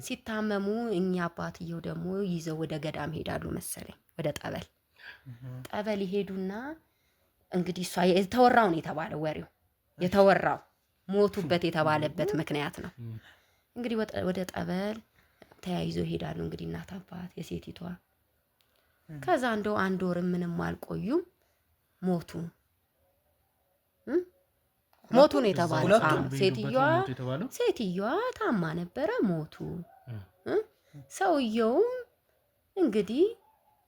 [SPEAKER 1] ሲታመሙ እኛ አባትየው ደግሞ ይዘው ወደ ገዳም ሄዳሉ መሰለኝ፣ ወደ ጠበል ይሄዱና እንግዲህ እሷ የተወራው ነው የተባለው፣ ወሬው የተወራው ሞቱበት የተባለበት ምክንያት ነው። እንግዲህ ወደ ጠበል ተያይዞ ይሄዳሉ እንግዲህ እናት አባት የሴቲቷ። ከዛ እንደው አንድ ወር ምንም አልቆዩም ሞቱ ነው የተባለው። ሴትዮዋ ታማ ነበረ ሞቱ። ሰውየውም እንግዲህ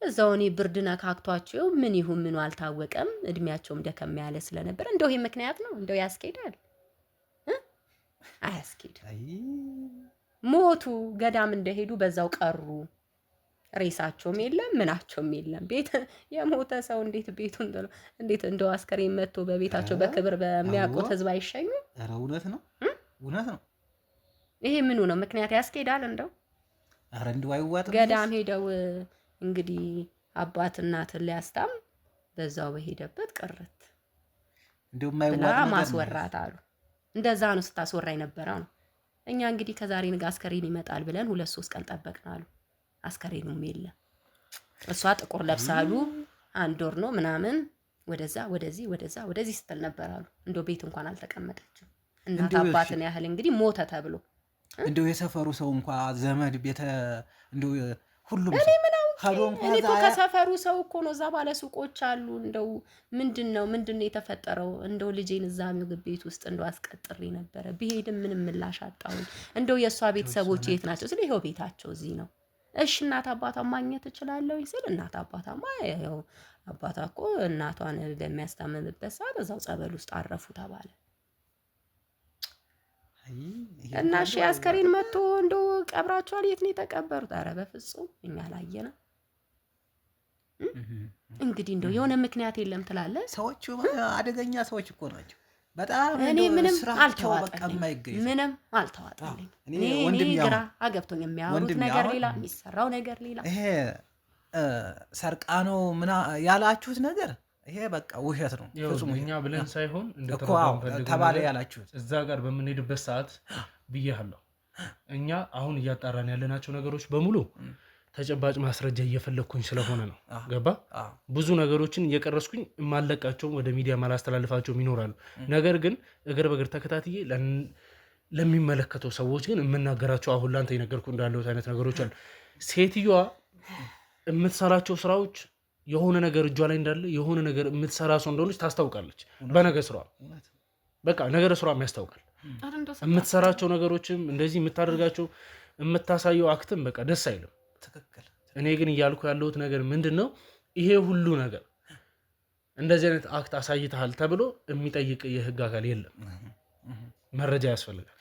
[SPEAKER 1] እዛው እኔ ብርድ ነካክቷቸው ምን ይሁን ምኑ አልታወቀም። እድሜያቸውም ደከም ያለ ስለነበር እንደው ይሄ ምክንያት ነው እንደው ያስኬዳል? አያስኬድ። ሞቱ ገዳም እንደሄዱ በዛው ቀሩ። ሬሳቸውም የለም ምናቸውም የለም። ቤት የሞተ ሰው እንዴት ቤቱን እንዴት እንደው አስከሬን መጥቶ በቤታቸው በክብር በሚያውቁት ህዝብ አይሸኙ?
[SPEAKER 3] ኧረ እውነት ነው እውነት ነው።
[SPEAKER 1] ይሄ ምኑ ነው ምክንያት ያስኬዳል? እንደው
[SPEAKER 3] ኧረ እንደው አይዋጥም።
[SPEAKER 1] ገዳም ሄደው እንግዲህ አባት እናትን ሊያስታም በዛው በሄደበት ቀረት
[SPEAKER 3] እንደው ማይዋጥ
[SPEAKER 1] ማስወራት አሉ። እንደዛ ነው ስታስወራ የነበረው ነው። እኛ እንግዲህ ከዛሬ ነገ አስከሬን ይመጣል ብለን 2-3 ቀን ጠበቅን አሉ። አስከሬኑም የለም። እሷ ጥቁር ለብሳሉ 1 ወር ነው ምናምን ወደዛ ወደዚህ ስትል ነበር አሉ። እንደው ቤት እንኳን አልተቀመጠችም። እናት አባትን ያህል እንግዲህ ሞተ ተብሎ
[SPEAKER 3] እንደው የሰፈሩ ሰው እንኳን ዘመድ ቤተ እንደው ሁሉም
[SPEAKER 1] እኔ እኮ ከሰፈሩ ሰው እኮ ነው። እዛ ባለ ሱቆች አሉ። እንደው ምንድነው የተፈጠረው? እንደው ልጄን እዛ ምግብ ቤት ውስጥ እንደው አስቀጥሬ ነበረ ብሄድም ምንም ምላሽ አጣሁኝ። እንደው የእሷ ቤተሰቦች የት ናቸው ስለ ይኸው ቤታቸው እዚህ ነው። እሺ እናት አባቷ ማግኘት እችላለሁ ስል እናት አባቷማ ያው አባቷ እኮ እናቷን በሚያስታምምበት ሰዓት እዛው ጸበል ውስጥ አረፉ ተባለ። እና እሺ አስከሬን መጥቶ እንደው ቀብራቸዋል። የት ነው የተቀበሩት? ኧረ በፍጹም እኛ አላየንም። እንግዲህ እንደው የሆነ ምክንያት የለም ትላለህ።
[SPEAKER 3] ሰዎቹ አደገኛ ሰዎች እኮ ናቸው በጣም።
[SPEAKER 1] እኔ ምንም አልተዋጠልኝ። እኔ ግራ አገብቶኝ የሚያወሩት ነገር ሌላ፣ የሚሰራው ነገር ሌላ።
[SPEAKER 3] ይሄ ሰርቃ ነው ምና ያላችሁት ነገር ይሄ በቃ ውሸት ነው። ፍጹም
[SPEAKER 2] እኛ ብለን ሳይሆን
[SPEAKER 3] ተባለ ያላችሁት
[SPEAKER 2] እዛ ጋር በምንሄድበት ሰዓት ብያለሁ። እኛ አሁን እያጣራን ያለናቸው ነገሮች በሙሉ ተጨባጭ ማስረጃ እየፈለኩኝ ስለሆነ ነው። ገባ? ብዙ ነገሮችን እየቀረስኩኝ ማለቃቸው ወደ ሚዲያ ማላስተላልፋቸው ይኖራሉ። ነገር ግን እግር በእግር ተከታትዬ ለሚመለከተው ሰዎች ግን የምናገራቸው አሁን ላንተ የነገርኩ እንዳለው አይነት ነገሮች አሉ። ሴትዮዋ የምትሰራቸው ስራዎች የሆነ ነገር እጇ ላይ እንዳለ የሆነ ነገር የምትሰራ ሰው እንደሆነች ታስታውቃለች። በነገ ስራዋ በቃ ነገር ስራዋ ያስታውቃል። የምትሰራቸው ነገሮችም እንደዚህ የምታደርጋቸው የምታሳየው አክትም በቃ ደስ አይልም።
[SPEAKER 3] ትክክል።
[SPEAKER 2] እኔ ግን እያልኩ ያለሁት ነገር ምንድነው? ይሄ ሁሉ ነገር እንደዚህ አይነት አክት አሳይተሃል ተብሎ የሚጠይቅ የህግ አካል የለም። መረጃ ያስፈልጋል።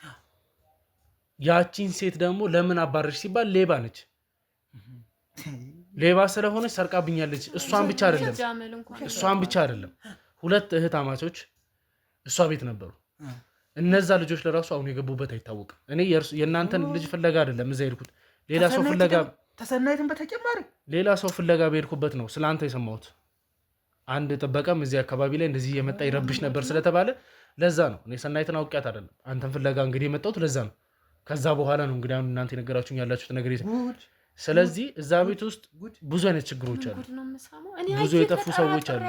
[SPEAKER 2] ያቺን ሴት ደግሞ ለምን አባረሽ ሲባል ሌባ ነች። ሌባ ስለሆነች ሰርቃብኛለች። እሷን ብቻ አይደለም 2 እህታማቾች እሷ ቤት ነበሩ። እነዛ ልጆች ለራሱ አሁን የገቡበት አይታወቅም። እኔ የእናንተን ልጅ ፍለጋ አይደለም እዛ ሄድኩት፣ ሌላ ሰው ፍለጋ
[SPEAKER 3] ተሰናይትን በተጨማሪ
[SPEAKER 2] ሌላ ሰው ፍለጋ በሄድኩበት ነው ስለአንተ የሰማሁት። አንድ ጥበቃም እዚህ አካባቢ ላይ እንደዚህ የመጣ ይረብሽ ነበር ስለተባለ ለዛ ነው እኔ ሰናይትን አውቂያት አይደለም አንተን ፍለጋ እንግዲህ የመጣሁት ለዛ ነው። ከዛ በኋላ ነው እንግዲህ አሁን እናንተ የነገራችሁኝ ያላችሁት ነገር ስለዚህ እዛ ቤት ውስጥ ብዙ አይነት ችግሮች አሉ። ብዙ የጠፉ ሰዎች አሉ።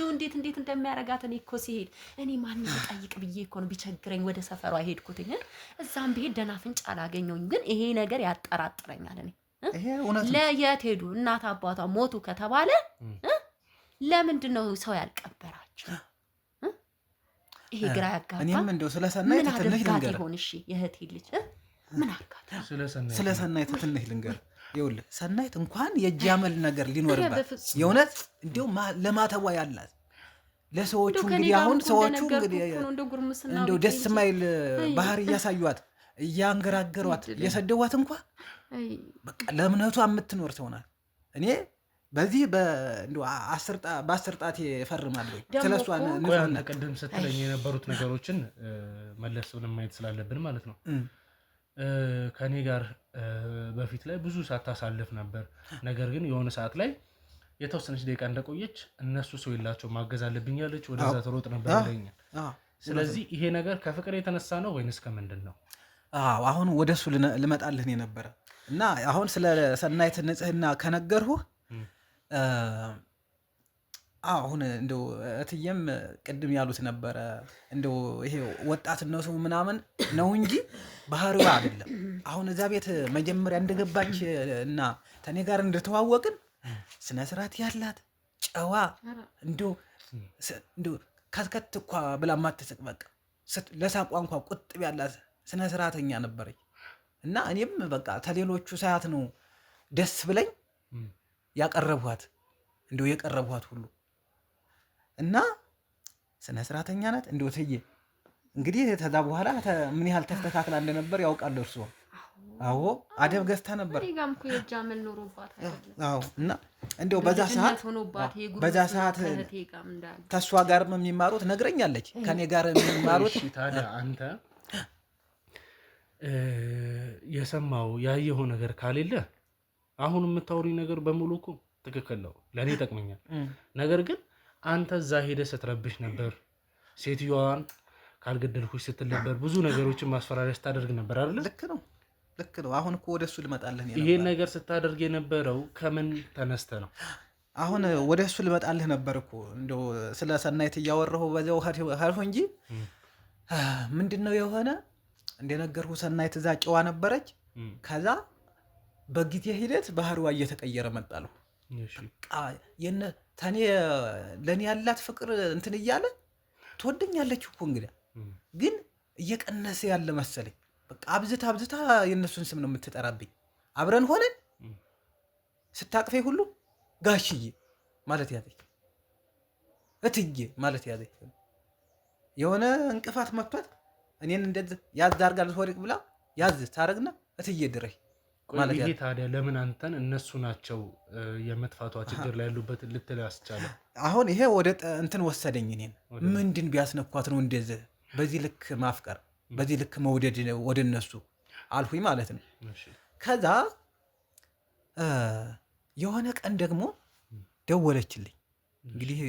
[SPEAKER 1] እንዴት እንደሚያረጋት እኔ እኮ ሲሄድ እኔ ማንን ልጠይቅ ብዬ እኮ ነው ቢቸግረኝ ወደ ሰፈሯ ሄድኩትኝ። እዛም ብሄድ ደህና ፍንጭ አላገኘሁኝ። ግን ይሄ ነገር ያጠራጥረኛል። እኔ ለየት ሄዱ እናት አባቷ ሞቱ ከተባለ ለምንድን ነው ሰው ያልቀበራቸው? ይሄ ግራ ያጋባ።
[SPEAKER 3] እኔም እንደው ስለሰናይት ትንሽ ልንገር
[SPEAKER 1] ይሆን እሺ የእህቴ ልጅ ምን አርጋታ
[SPEAKER 3] ስለሰናይት ትንሽ ልንገር። ይኸውልህ ሰናይት እንኳን የጃመል ነገር ሊኖርባት የእውነት እንደው ለማተዋ ያላት ለሰዎቹ እንግዲህ አሁን ሰዎቹ እንግዲህ እንደው ደስ ማይል ባህሪ እያሳዩት እያንገራገሯት እየሰደዋት እንኳን በቃ ለእምነቷ የምትኖር ሰው ናት። እኔ በዚህ በ10 ጣቴ እፈርማለሁ። ስለሷ
[SPEAKER 2] ንጹህነት ቅድም ስትለኝ የነበሩት ነገሮችን መለስ ብለን ማየት ስላለብን ማለት ነው። ከኔ ጋር በፊት ላይ ብዙ ሰዓት ታሳልፍ ነበር። ነገር ግን የሆነ ሰዓት ላይ የተወሰነች ደቂቃ እንደቆየች እነሱ ሰው የላቸው ማገዝ አለብኝ ያለች ወደዛ ተሮጥ ነበር ይለኛል። ስለዚህ ይሄ ነገር ከፍቅር የተነሳ ነው ወይንስ ከምንድን ነው?
[SPEAKER 3] አሁን ወደሱ ልመጣልህ የነበረ እና አሁን ስለ ሰናይት ንጽህና ከነገርሁህ አሁን እንደው እትዬም ቅድም ያሉት ነበረ እንደው ይሄ ወጣትነቱ ምናምን ነው እንጂ ባህሪዋ አይደለም። አሁን እዛ ቤት መጀመሪያ እንደገባች እና ተኔ ጋር እንደተዋወቅን ስነ ስርዓት ያላት ጨዋ እንደው ከትከት እኳ ብላ ማትስቅ በቃ ለሳቋ እንኳ ቁጥብ ያላት ስነ ስርዓተኛ ነበረች። እና እኔም በቃ ተሌሎቹ ሰዓት ነው ደስ ብለኝ ያቀረብኋት እንደው የቀረብኋት ሁሉ እና ስነ ስርዓተኛ ናት። እንደው ትዬ እንግዲህ ከዛ በኋላ ምን ያህል ተስተካክላ እንደነበር ያውቃል እርሱ። አዎ አደብ ገዝታ ነበር።
[SPEAKER 1] እኔጋም እኮ የጃመል ኖሮባት አይደለም።
[SPEAKER 3] አዎ እና እንደው በዛ ሰዓት ተሷ ጋር የሚማሩት ነግረኛለች። ከኔ ጋር የሚማሩት
[SPEAKER 2] ታዲያ አንተ የሰማው ያየው ነገር ካሌለ አሁን የምታወሩኝ ነገር በሙሉ እኮ ትክክል ነው፣ ለኔ ይጠቅመኛል። ነገር ግን አንተ እዛ ሄደህ ስትረብሽ ነበር፣ ሴትዮዋን ካልገደልኩሽ ስትል ነበር፣ ብዙ ነገሮችን ማስፈራሪያ ስታደርግ ነበር አይደል?
[SPEAKER 3] ልክ ነው። አሁን እኮ ወደሱ ልመጣልህ ነበር።
[SPEAKER 2] ይሄን ነገር ስታደርግ የነበረው ከምን ተነስተ ነው?
[SPEAKER 3] አሁን ወደ እሱ ልመጣልህ ነበር እኮ እንደው ስለ ሰናይት እያወራሁ በዛው ሀልፎ እንጂ ምንድነው የሆነ እንደነገርኩ ሰናይት እዛ ጨዋ ነበረች። ከዛ በጊዜ ሂደት ባህሪዋ እየተቀየረ መጣለሁ። ተኔ ለእኔ ያላት ፍቅር እንትን እያለ ትወደኛለች እኮ እንግዲህ ግን እየቀነሰ ያለ መሰለኝ። በቃ አብዝታ የእነሱን ስም ነው የምትጠራብኝ። አብረን ሆነን ስታቅፈኝ ሁሉ ጋሽዬ ማለት ያዘች፣ እትዬ ማለት ያዘች። የሆነ እንቅፋት መጥቷት እኔን እንደዚህ ያዝ አድርጋ ልትወድቅ ብላ ያዝ ታረግና እትዬ ድረሽ ማለት
[SPEAKER 2] ይሄ ታዲያ ለምን አንተን እነሱ ናቸው የመጥፋቷ ችግር ላይ ያሉበት ልትል ያስቻለ?
[SPEAKER 3] አሁን ይሄ ወደ እንትን ወሰደኝ። እኔን ምንድን ቢያስነኳት ነው እንደዚህ በዚህ ልክ ማፍቀር በዚህ ልክ መውደድ ወደ እነሱ አልሁኝ ማለት ነው። ከዛ የሆነ ቀን ደግሞ ደወለችልኝ። እንግዲህ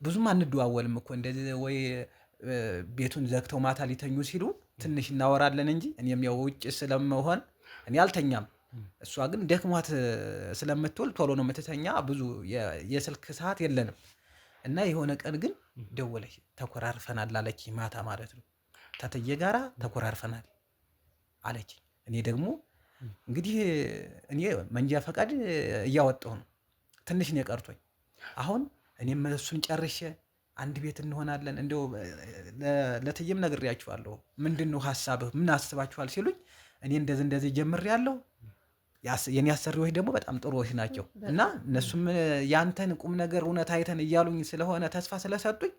[SPEAKER 3] ብዙም አንደዋወልም እኮ እንደዚህ ወይ ቤቱን ዘግተው ማታ ሊተኙ ሲሉ ትንሽ እናወራለን እንጂ እኔም ያው ውጭ ስለመሆን እኔ አልተኛም። እሷ ግን ደክሟት ስለምትውል ቶሎ ነው የምትተኛ። ብዙ የስልክ ሰዓት የለንም እና የሆነ ቀን ግን ደወለች። ተኮራርፈናል አለች። ማታ ማለት ነው። ተተየ ጋራ ተኮራርፈናል አለች። እኔ ደግሞ እንግዲህ እኔ መንጃ ፈቃድ እያወጣሁ ነው። ትንሽ ነው የቀርቶኝ። አሁን እኔም እሱን ጨርሼ አንድ ቤት እንሆናለን። እንደው ለትዬም ነግሬያችኋለሁ። ምንድን ነው ሀሳብህ? ምን አስባችኋል ሲሉኝ እኔ እንደዚህ ጀምሬያለሁ። የኔ አሰሪዎች ደግሞ በጣም ጥሩዎች ናቸው እና እነሱም ያንተን ቁም ነገር እውነት አይተን እያሉኝ ስለሆነ ተስፋ ስለሰጡኝ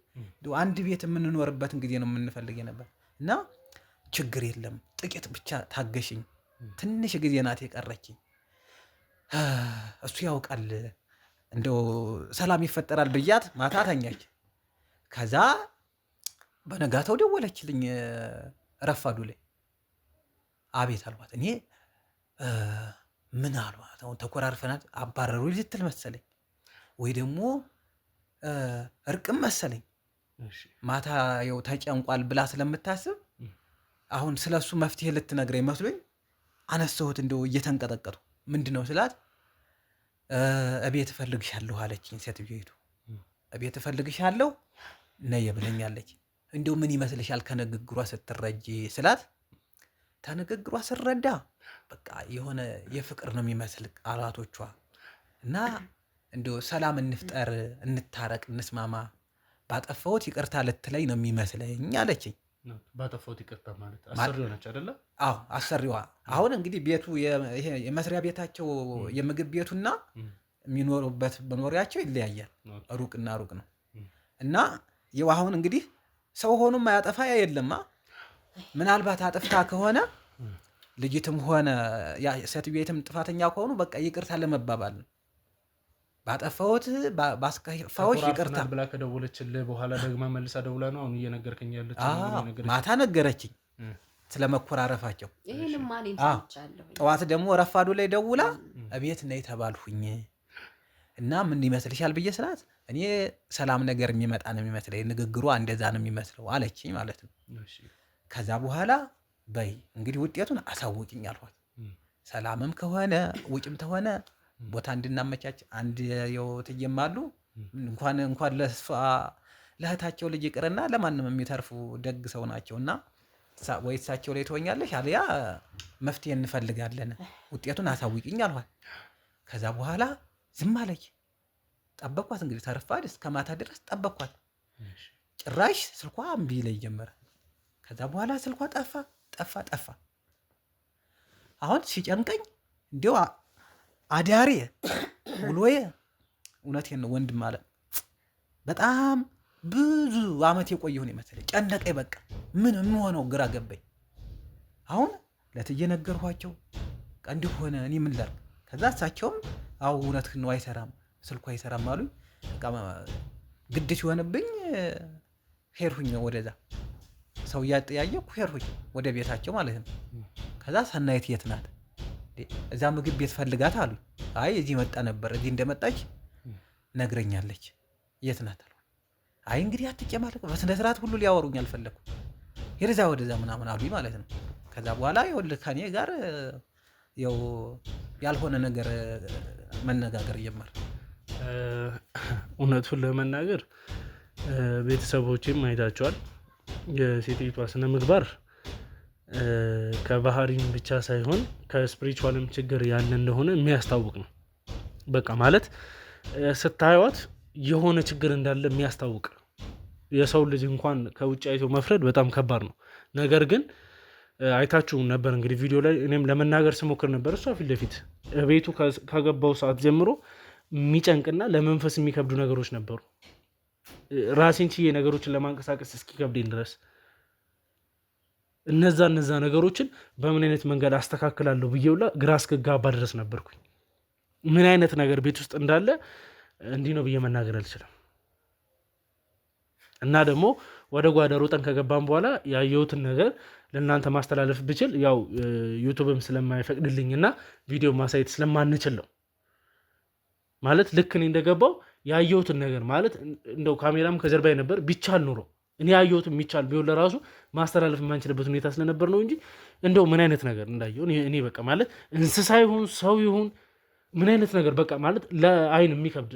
[SPEAKER 3] አንድ ቤት የምንኖርበትን ጊዜ ነው የምንፈልግ ነበር እና ችግር የለም ጥቂት ብቻ ታገሽኝ፣ ትንሽ ጊዜ ናት የቀረችኝ፣ እሱ ያውቃል እንደው ሰላም ይፈጠራል ብያት ማታ ተኛች። ከዛ በነጋታው ደወለችልኝ ረፋዱ ላይ። አቤት አልኳት። እኔ ምን አልኳት፣ አሁን ተኮራርፈናል አባረሩ ልትል መሰለኝ ወይ ደግሞ እርቅም መሰለኝ። ማታ ያው ተጨንቋል ብላ ስለምታስብ አሁን ስለሱ መፍትሄ ልትነግረኝ መስሎኝ አነሳሁት። እንደው እየተንቀጠቀጡ ምንድነው ስላት እቤት እፈልግሻለሁ አለችኝ ሴትዮይቱ። እቤት እፈልግሻለሁ ነይ ብለኛለች። እንደው ምን ይመስልሻል ከንግግሯ ስትረጂ ስላት ተንግግሯ ስረዳ በቃ የሆነ የፍቅር ነው የሚመስል ቃላቶቿ እና እንደው ሰላም እንፍጠር፣ እንታረቅ፣ እንስማማ፣ ባጠፋሁት ይቅርታ ልትለኝ ነው የሚመስለኝ አለችኝ።
[SPEAKER 2] ባጠፋሁት ይቅርታ ማለት አሰሪዋ ነች አይደለ?
[SPEAKER 3] አዎ አሰሪዋ። አሁን እንግዲህ ቤቱ ይሄ የመስሪያ ቤታቸው የምግብ ቤቱና የሚኖሩበት መኖሪያቸው ይለያያል። ሩቅና ሩቅ ነው እና ይኸው አሁን እንግዲህ ሰው ሆኖም አያጠፋ የለማ። ምናልባት አጥፍታ ከሆነ ልጅትም ሆነ ሴትዮይቱም ጥፋተኛ ከሆኑ በቃ ይቅርታ ለመባባል ነው። ባጠፋሁት ባስከፋዎች ይቅርታ
[SPEAKER 2] ብላ ከደወለችልህ በኋላ ደግማ መልሳ ደውላ ነው አሁን እየነገርከኝ ያለች?
[SPEAKER 3] ማታ ነገረችኝ ስለመኮራረፋቸው።
[SPEAKER 1] ይሄንም ማን ይቻላል።
[SPEAKER 3] ጠዋት ደግሞ ረፋዱ ላይ ደውላ እቤት ነይ ተባልሁኝ እና ምን ይመስልሻል ብዬ ስላት እኔ ሰላም ነገር የሚመጣ ነው የሚመስለኝ፣ ንግግሯ እንደዛ ነው የሚመስለው አለችኝ ማለት ነው። ከዛ በኋላ በይ እንግዲህ ውጤቱን አሳውቂኝ አልኋት። ሰላምም ከሆነ ውጭም ተሆነ ቦታ እንድናመቻች አንድ የውትየም አሉ እንኳን ለእህታቸው ልጅ ይቅርና ለማንም የሚተርፉ ደግ ሰው ናቸውና ወይ እሳቸው ላይ ትሆኛለሽ አልያ መፍትሄ እንፈልጋለን፣ ውጤቱን አሳውቂኝ አልኋት። ከዛ በኋላ ዝም አለች። ጠበኳት እንግዲህ ተረፋድ እስከ ማታ ድረስ ጠበኳት። ጭራሽ ስልኳ እምቢ ላይ ጀመረ። ከዛ በኋላ ስልኳ ጠፋ። አሁን ሲጨንቀኝ እንዲያው አዳሬ ውሎዬ እውነቴን ነው ወንድም አለ በጣም ብዙ አመት የቆየሁን ይመስለኝ ጨነቀኝ። በቃ ምን የምሆነው ግራ ገባኝ። አሁን ለትዬ ነገርኳቸው። እንዲህ ሆነ እኔ ምን ላድርግ? ከዛ እሳቸውም አዎ እውነትህን ነው አይሰራም፣ ስልኩ አይሰራም አሉኝ። ግድ ሲሆንብኝ ሄድሁኝ ወደዛ ሰው እያጠያየኩ ሄድሁኝ ወደ ቤታቸው ማለት ነው። ከዛ ሰናይት የት ናት? እዛ ምግብ ቤት ፈልጋት አሉኝ። አይ እዚህ መጣ ነበር፣ እዚህ እንደመጣች ነግረኛለች። የት ናት አሉ። አይ እንግዲህ አትጨማለቅ፣ በስነ ስርዓት ሁሉ ሊያወሩኝ አልፈለኩም። ሄደዛ ወደዛ ምናምን አሉኝ ማለት ነው። ከዛ በኋላ ይኸውልህ ከኔ ጋር ያው ያልሆነ ነገር መነጋገር ጀመር።
[SPEAKER 2] እውነቱን ለመናገር ቤተሰቦቼም አይታቸዋል። የሴትዮቷ ስነ ምግባር ከባህሪም ብቻ ሳይሆን ከስፒሪቹዋልም ችግር ያለ እንደሆነ የሚያስታውቅ ነው። በቃ ማለት ስታዩት የሆነ ችግር እንዳለ የሚያስታውቅ የሰው ልጅ እንኳን ከውጭ አይቶ መፍረድ በጣም ከባድ ነው። ነገር ግን አይታችሁ ነበር እንግዲህ ቪዲዮ ላይ እኔም ለመናገር ስሞክር ነበር። እሷ ፊት ለፊት ቤቱ ከገባው ሰዓት ጀምሮ የሚጨንቅና ለመንፈስ የሚከብዱ ነገሮች ነበሩ። ራሴን ችዬ ነገሮችን ለማንቀሳቀስ እስኪከብደኝ ድረስ እነዛ ነገሮችን በምን አይነት መንገድ አስተካክላለሁ ብዬውላ ግራ እስክጋባ ድረስ ነበርኩኝ። ምን አይነት ነገር ቤት ውስጥ እንዳለ እንዲህ ነው ብዬ መናገር አልችልም። እና ደግሞ ወደ ጓዳ ሮጠን ከገባን በኋላ ያየሁትን ነገር ለእናንተ ማስተላለፍ ብችል ያው ዩቱብም ስለማይፈቅድልኝና ቪዲዮ ማሳየት ስለማንችል ነው። ማለት ልክ እኔ እንደገባው ያየሁትን ነገር ማለት እንደው ካሜራም ከጀርባዬ ነበር ቢቻል ኑሮ እኔ ያየሁትን የሚቻል ቢሆን ለራሱ ማስተላለፍ የማንችልበት ሁኔታ ስለነበር ነው እንጂ እንደው ምን አይነት ነገር እንዳየሁ እኔ በቃ ማለት እንስሳ ይሁን ሰው ይሁን ምን አይነት ነገር በቃ ማለት ለአይን የሚከብድ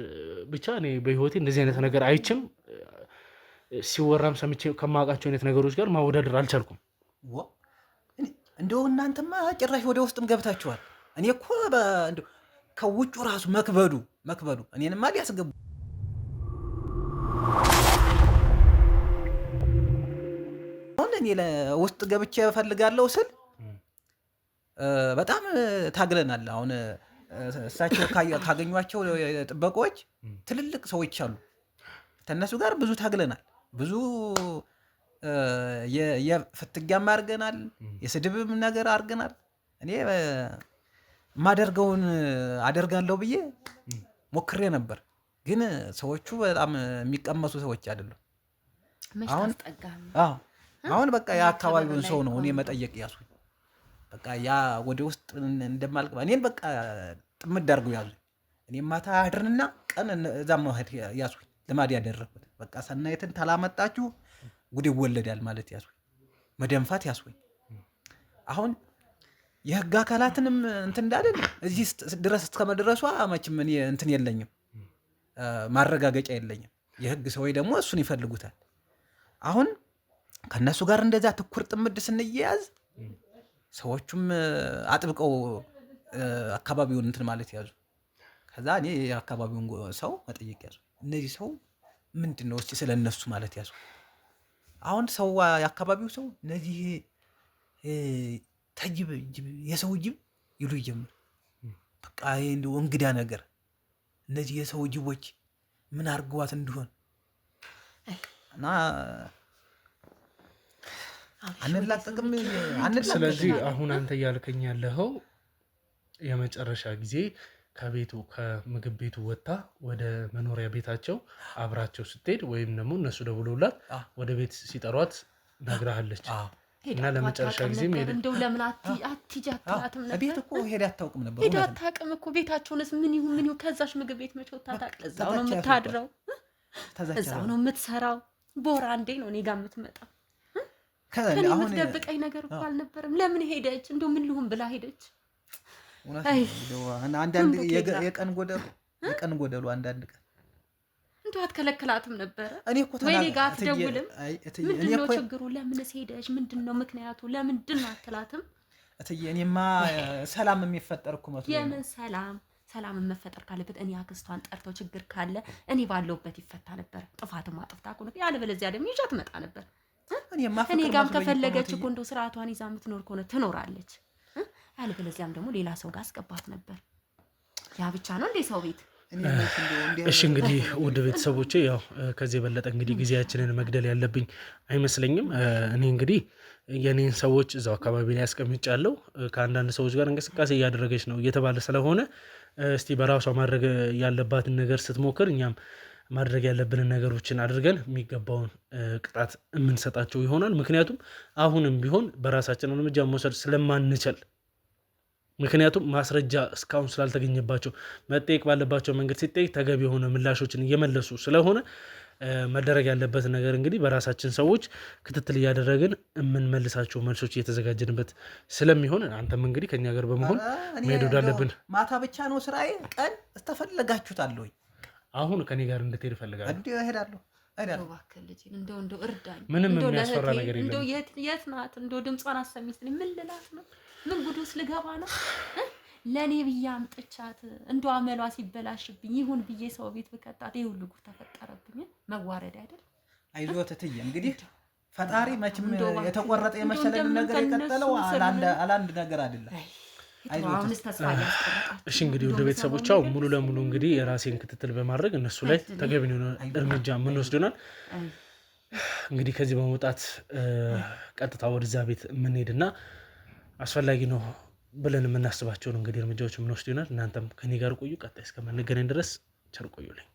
[SPEAKER 2] ብቻ እኔ በህይወቴ እንደዚህ አይነት ነገር አይችም ሲወራም ሰምቼ ከማውቃቸው አይነት ነገሮች ጋር ማወዳደር አልቻልኩም።
[SPEAKER 3] እንደው እናንተማ ጭራሽ ወደ ውስጥም ገብታችኋል። እኔ እኮ እንደው ከውጭ ራሱ መክበዱ እኔንማ ሊያስገቡ አሁን እኔ ለውስጥ ገብቼ እፈልጋለሁ ስል በጣም ታግለናል። አሁን እሳቸው ካገኟቸው ጥበቆች ትልልቅ ሰዎች አሉ። ከነሱ ጋር ብዙ ታግለናል። ብዙ የፍትጊያም አድርገናል፣ የስድብም ነገር አድርገናል። እኔ ማደርገውን አደርጋለሁ ብዬ ሞክሬ ነበር፣ ግን ሰዎቹ በጣም የሚቀመሱ ሰዎች አይደሉም። አሁን በቃ የአካባቢውን ሰው ነው እኔ መጠየቅ ያሱኝ። በቃ ያ ወደ ውስጥ እንደማልገባ እኔን በቃ ጥምድ አድርገው ያዙኝ። እኔ ማታ አድርንና ቀን እዛ መሄድ ያሱኝ። ልማድ ያደረኩት በቃ ሰናይትን ታላመጣችሁ ጉድ ይወለዳል ማለት ያሱኝ፣ መደንፋት ያሱኝ። አሁን የህግ አካላትንም እንትን እንዳለን እዚህ ድረስ እስከመድረሷ መቼም እኔ እንትን የለኝም፣ ማረጋገጫ የለኝም። የህግ ሰዎች ደግሞ እሱን ይፈልጉታል። አሁን ከነሱ ጋር እንደዛ ትኩር ጥምድ ስንያያዝ ሰዎቹም አጥብቀው አካባቢውን እንትን ማለት ያዙ። ከዛ እኔ የአካባቢውን ሰው መጠየቅ ያዙ። እነዚህ ሰው ምንድን ነው እስቲ ስለ እነሱ ማለት ያዙ። አሁን ሰው የአካባቢው ሰው እነዚህ ተጅብ የሰው ጅብ ይሉ ይጀምር። በቃ እንደው እንግዳ ነገር እነዚህ የሰው ጅቦች ምን አርገዋት እንደሆነ እና አንላቀቅም።
[SPEAKER 2] ስለዚህ አሁን አንተ እያልከኝ ያለኸው የመጨረሻ ጊዜ ከቤቱ ከምግብ ቤቱ ወጥታ ወደ መኖሪያ ቤታቸው አብራቸው ስትሄድ ወይም ደግሞ እነሱ ደውለውላት ወደ ቤት ሲጠሯት ነግራሃለች እና ለመጨረሻ ጊዜ
[SPEAKER 1] እንደው ለምን አትጃትላትም ነበር?
[SPEAKER 3] ቤት እኮ ሄዳ አታውቅም ነበር።
[SPEAKER 1] ሄዳ አታውቅም እኮ ቤታቸውንስ ምን ይሁን ከዛሽ ምግብ ቤት መቼ ወጥታ ታውቅ? እዛው ነው የምታድረው፣ እዛው ነው የምትሰራው። በወር አንዴ ነው እኔ ጋር የምትመጣው። ከኔ የምትደብቀኝ ነገር እኮ አልነበረም። ለምን ሄደች? እንደው ምን ልሁን ብላ ሄደች?
[SPEAKER 3] አንዳንድ የቀን ጎደሉ አንዳንድ ቀን
[SPEAKER 1] እንደው አትከለክላትም ነበረ? ወይ እኔ ጋር አትደውልም? ምንድነው ችግሩ? ለምንስ ሄደች? ምንድነው ምክንያቱ? ለምንድን ነው አትላትም?
[SPEAKER 3] እትዬ እኔማ ሰላም የሚፈጠር እኮ መስሎኝ።
[SPEAKER 1] የምን ሰላም መፈጠር ካለበት እኔ አክስቷን ጠርተው ችግር ካለ እኔ ባለውበት ይፈታ ነበር። ጥፋትማ ጥፍታ እኮ ነው። ያለበለዚያ ደግሞ ይዣት ትመጣ ነበር። እኔ ጋርም ከፈለገች እኮ እንደው ስርዓቷን ይዛ የምትኖር ከሆነ ትኖራለች። ያለበለዚያም ደግሞ ሌላ ሰው ጋር አስገባት ነበር። ያ ብቻ ነው እንዴ ሰው ቤት?
[SPEAKER 2] እሺ እንግዲህ ውድ ቤተሰቦቼ ያው ከዚህ የበለጠ እንግዲህ ጊዜያችንን መግደል ያለብኝ አይመስለኝም። እኔ እንግዲህ የኔን ሰዎች እዛው አካባቢ ላይ ያስቀምጫለሁ። ከአንዳንድ ሰዎች ጋር እንቅስቃሴ እያደረገች ነው እየተባለ ስለሆነ እስቲ በራሷ ማድረግ ያለባትን ነገር ስትሞክር እኛም ማድረግ ያለብንን ነገሮችን አድርገን የሚገባውን ቅጣት የምንሰጣቸው ይሆናል። ምክንያቱም አሁንም ቢሆን በራሳችን እርምጃ መውሰድ ስለማንችል፣ ምክንያቱም ማስረጃ እስካሁን ስላልተገኘባቸው መጠየቅ ባለባቸው መንገድ ሲጠየቅ ተገቢ የሆነ ምላሾችን እየመለሱ ስለሆነ መደረግ ያለበት ነገር እንግዲህ በራሳችን ሰዎች ክትትል እያደረግን የምንመልሳቸው መልሶች እየተዘጋጀንበት ስለሚሆን አንተም እንግዲህ ከኛ ጋር በመሆን መሄድ ወዳለብን።
[SPEAKER 3] ማታ ብቻ ነው ስራዬ፣ ቀን እስተፈለጋችሁት አለሁኝ።
[SPEAKER 2] አሁን ከኔ ጋር እንድትሄድ እፈልጋለሁ።
[SPEAKER 3] እንዴ እሄዳለሁ።
[SPEAKER 1] እባክህ ልጅ እንደው እርዳኝ።
[SPEAKER 2] ምንም የሚያስፈራ ነገር የለም።
[SPEAKER 1] እንደው የት ናት? እንደው ድምጿን አሰሚኝ። ምን ልላት ነው? ምን ጉዱስ ልገባ ነው? ለኔ ብዬ አምጥቻት እንደው አመሏ ሲበላሽብኝ ይሁን ብዬ ሰው ቤት ብከታት ይሁን ልጉ ተፈጠረብኝ። መዋረድ አይደል?
[SPEAKER 3] አይዞት እትዬ እንግዲህ ፈጣሪ መቼም የተቆረጠ የመሰለን ነገር የቀጠለው አላንድ ነገር አይደለም።
[SPEAKER 2] እሺ እንግዲህ ወደ ቤተሰቦቻው ሙሉ ለሙሉ እንግዲህ የራሴን ክትትል በማድረግ እነሱ ላይ ተገቢ ነው እርምጃ ምን ወስደናል። እንግዲህ ከዚህ በመውጣት ቀጥታ ወደዛ ቤት የምንሄድና አስፈላጊ ነው ብለን የምናስባቸውን እንግዲህ እርምጃዎች ምን ወስደናል። እናንተም ከኔ ጋር ቆዩ። ቀጣይ እስከምንገናኝ ድረስ ቸር ቆዩልኝ።